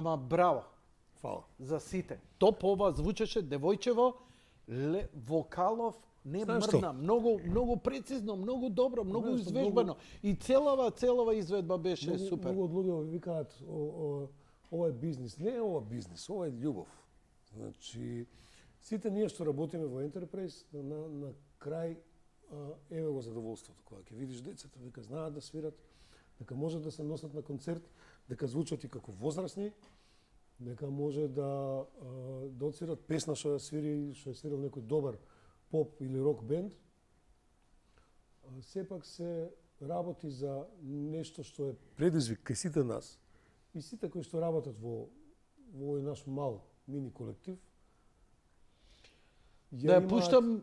Ама браво Фала. за сите. Топ ова звучеше девојчево, вокалов не Знаеш мрдна, многу прецизно, многу добро, многу Знаеш што, извежбано. И целава изведба беше Многу- супер. Многу од луѓе ви викаат ова е бизнис. Не е ова бизнис, ова е љубов. Значи, сите ние што работиме во Enterprise, на крај еве го задоволството. Кога ќе видиш децата дека знаат да свират, дека можат да се носат на концерт, дека звучат и како возрастни, дека може да отсвират песна што ја свири, што е свирил некој добар поп или рок бенд, сепак се работи за нешто што е предизвик кај сите нас и сите кои што работат во овој наш мал мини колектив. Да ја пуштам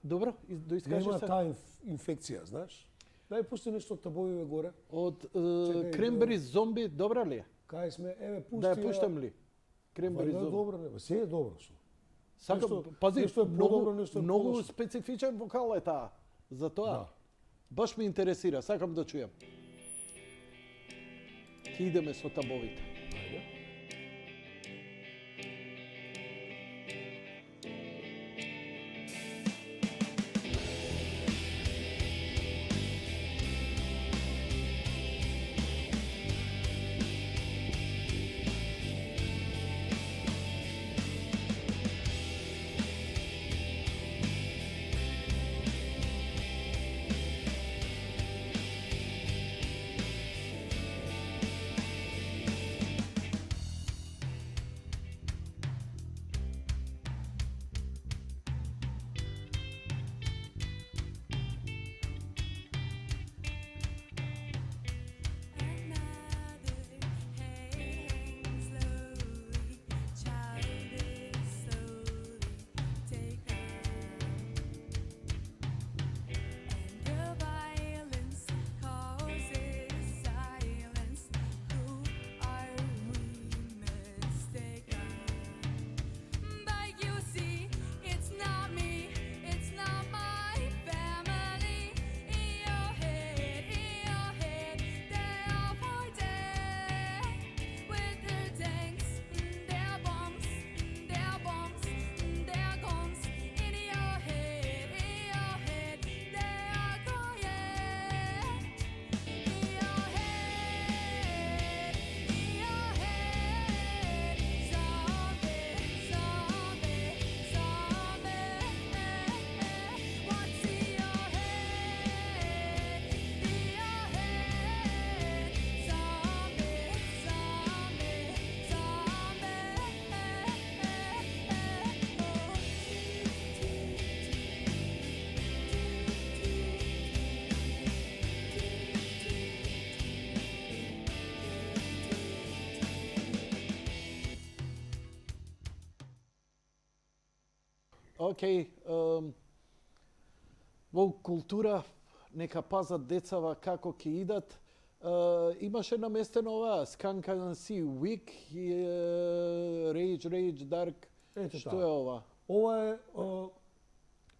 добро, ја доискажи има се. таа инфекција, знаеш? Да ја пусти нешто од табојове горе. Од Чекај, Крембери зомби, добра ли е? Кај сме, еве пусти. Да ја пуштам ли? Крембери Вајда е зомби. добро, не, се е добро што. Сакам, Нешто- пази, нешто е подобро, нешто е многу полошо. специфичен вокал е таа. За тоа. Да. Баш ме интересира, сакам да чујам. Ќе идеме со табовите. Ајде. Океј, во култура нека пазат децава како ќе идат. Имаше наместено ова Skunk Anansi Week, Rage Dark. Ете Што таа. е ова? Ова е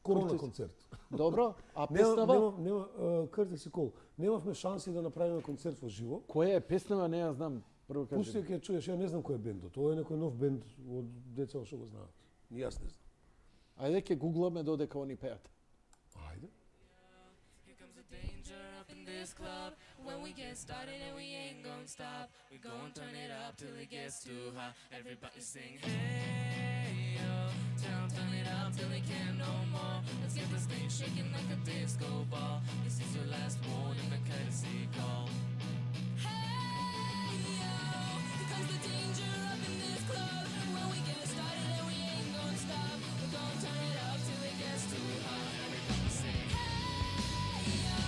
корона Куртис. концерт. Добро, а песнава? Къртис Кол. Немавме шанси да направиме концерт во живо. Која е песнава, не ја знам. Прво Пусти кажи. ќе ја чуеш, ја не знам кој е бендот. Ова е некој нов бенд од деца што го знаат. И јас не знам. Ајде ќе гугламе додека они пеат. Ајде. Here comes the danger up in this club. When we get started and we ain't gonna stop. We gon' turn it up till it gets too hot. Everybody sing hey yo. Turn it up till it can't no more. Let's get this thing shaking like a disco ball. This is your last word in the courtesy call. Hey yo, here comes the danger up in this club. When we get started and we ain't gonna stop. We gon' turn it up till it gets too hot. Everybody sing hey yo.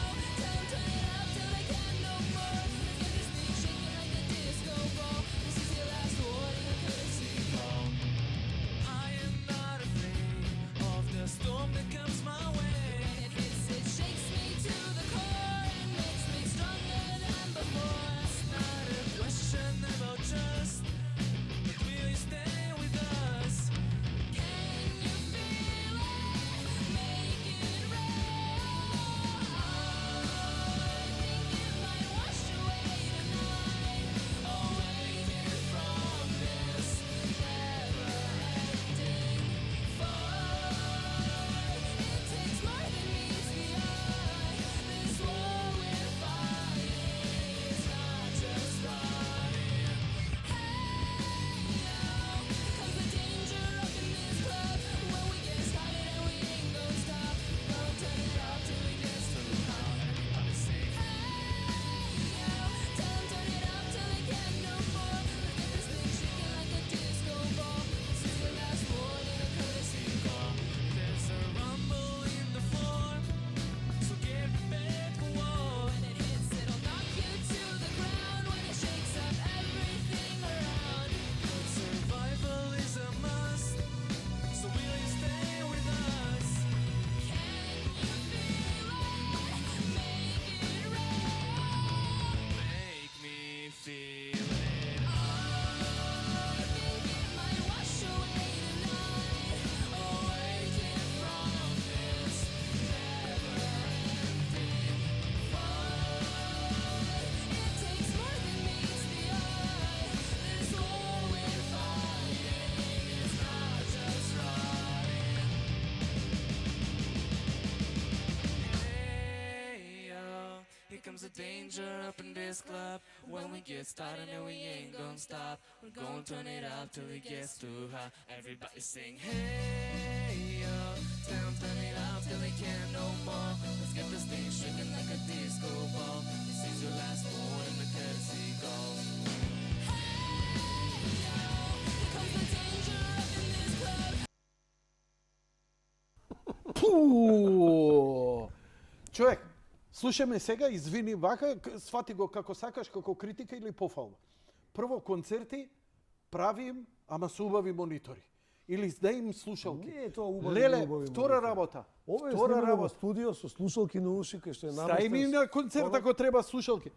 Turn it up till it can't no more. Let's get this thing shaking like a disco ball. This is your last word in the courtesy call. I am not afraid of the storm that comes my way. When it hits, it shakes. here comes the danger up in this club. When we get started, and we ain't gonna stop. We're gonna turn it up till it gets too hot. Everybody sing, hey yo, tell 'em turn it up till they can't no more. Let's get this thing shaking like a disco ball. This is your last word in the courtesy call. Пу! Човек, слушай ме сега, извини вака, свати го како сакаш, како критика или пофалба. Прво концерти правим, ама со убави монитори. Или сдаим слушалки. Не е тоа убави, Леле, убави втора монитори. работа. Ова е Втора снимано во работа. студио со слушалки на уши, кај што е Стај ми наместен. на концерт Ова- ако треба слушалки.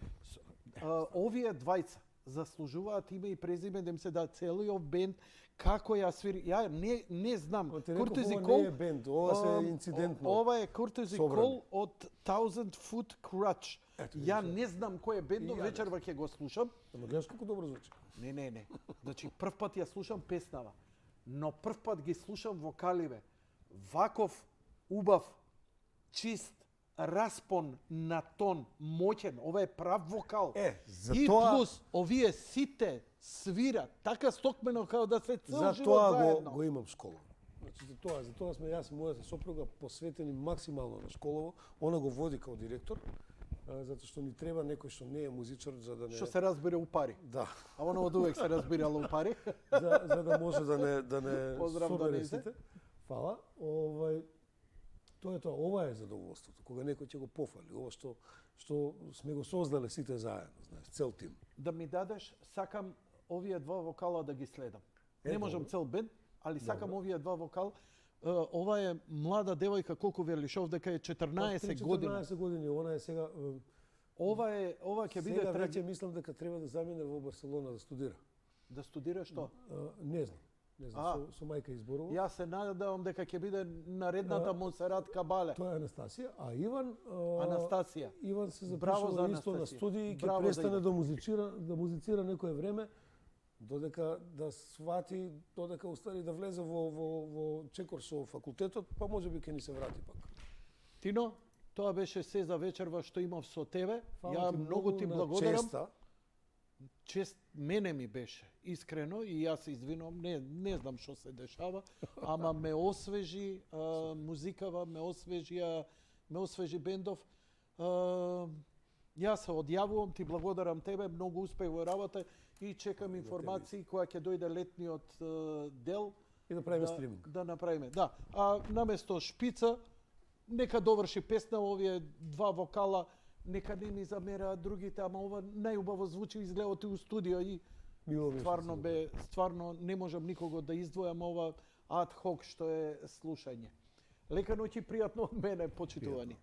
Овие двајца заслужуваат име и презиме да им се да целиот бенд како ја свири. Ја не знам. Ама ти реков, Courtesy ова Call, не е бенд, ова се инцидентно Ова е Courtesy собрани. Call од Thousand Foot Crutch. Ето, Ја видиш, не знам кој е бендов, И ја не вечерва ќе го слушам. Ама гледаш колку добро звучи. Не. Значи прв пат ја слушам песнава, но прв пат ги слушам вокаливе. Ваков убав, чист, распон на тон, моќен, ова е прав вокал. за И тоа- плюс овие сите свират така стокмено како да се цел За живот тоа заедно. го имам школа. Значи за тоа сме јас и мојата сопруга посветени максимално на школово. Она го води као директор, затоа што ни треба некој што не е музичар за да не Што се разбира у пари. Да. А оно од увек се разбирало у пари. за да може да не Поздрав до собере Незе. сите. Фала. Тоа е тоа, ова е задоволството, кога некој ќе го пофали, ова што сме го создале сите заедно, знаеш, цел тим. Да ми дадеш, сакам овие два вокала да ги следам. Не Е, можам добро. цел бенд, али сакам Добро. овие два вокала. Ова е млада девојка, колку велиш овде, дека е 14 години. 14 години, она е сега Ова ќе биде сега веќе траги... мислам дека треба да замине во Барселона да студира. Да студира што? Не знам. Со мајка изборува. Јас се надевам дека ќе биде наредната Монсерат Кабале. Тоа е Анастасија, а Иван Анастасија. Иван се Браво за запишува исто на Анастасија. студии и ќе Браво за престане Иван. да музицира некое време додека да свати, додека устари да влезе во чекор со факултетот, па можеби ќе ни се врати пак. Тино, тоа беше се за вечерва што имав со тебе. Фала Ја ти многу ти на благодарам. честа. Чест мене ми беше, искрено, и јас се извинувам, не знам што се дешава, ама ме освежи музикава, ме освежи бендов. Јас се одјавувам, ти благодарам тебе, многу успех во работа и чекам информации која ќе дојде летниот дел. И да правиме стриминг. Да направиме, да. А наместо шпица, нека доврши песна овие два вокала, нека не ми замераат другите, ама ова најубаво звучи, изгледа ти у студио и Мило ми стварно се стварно не можам никого да издвојам ова ад хок што е слушање. Лека ноќ и пријатно од мене, почитувани.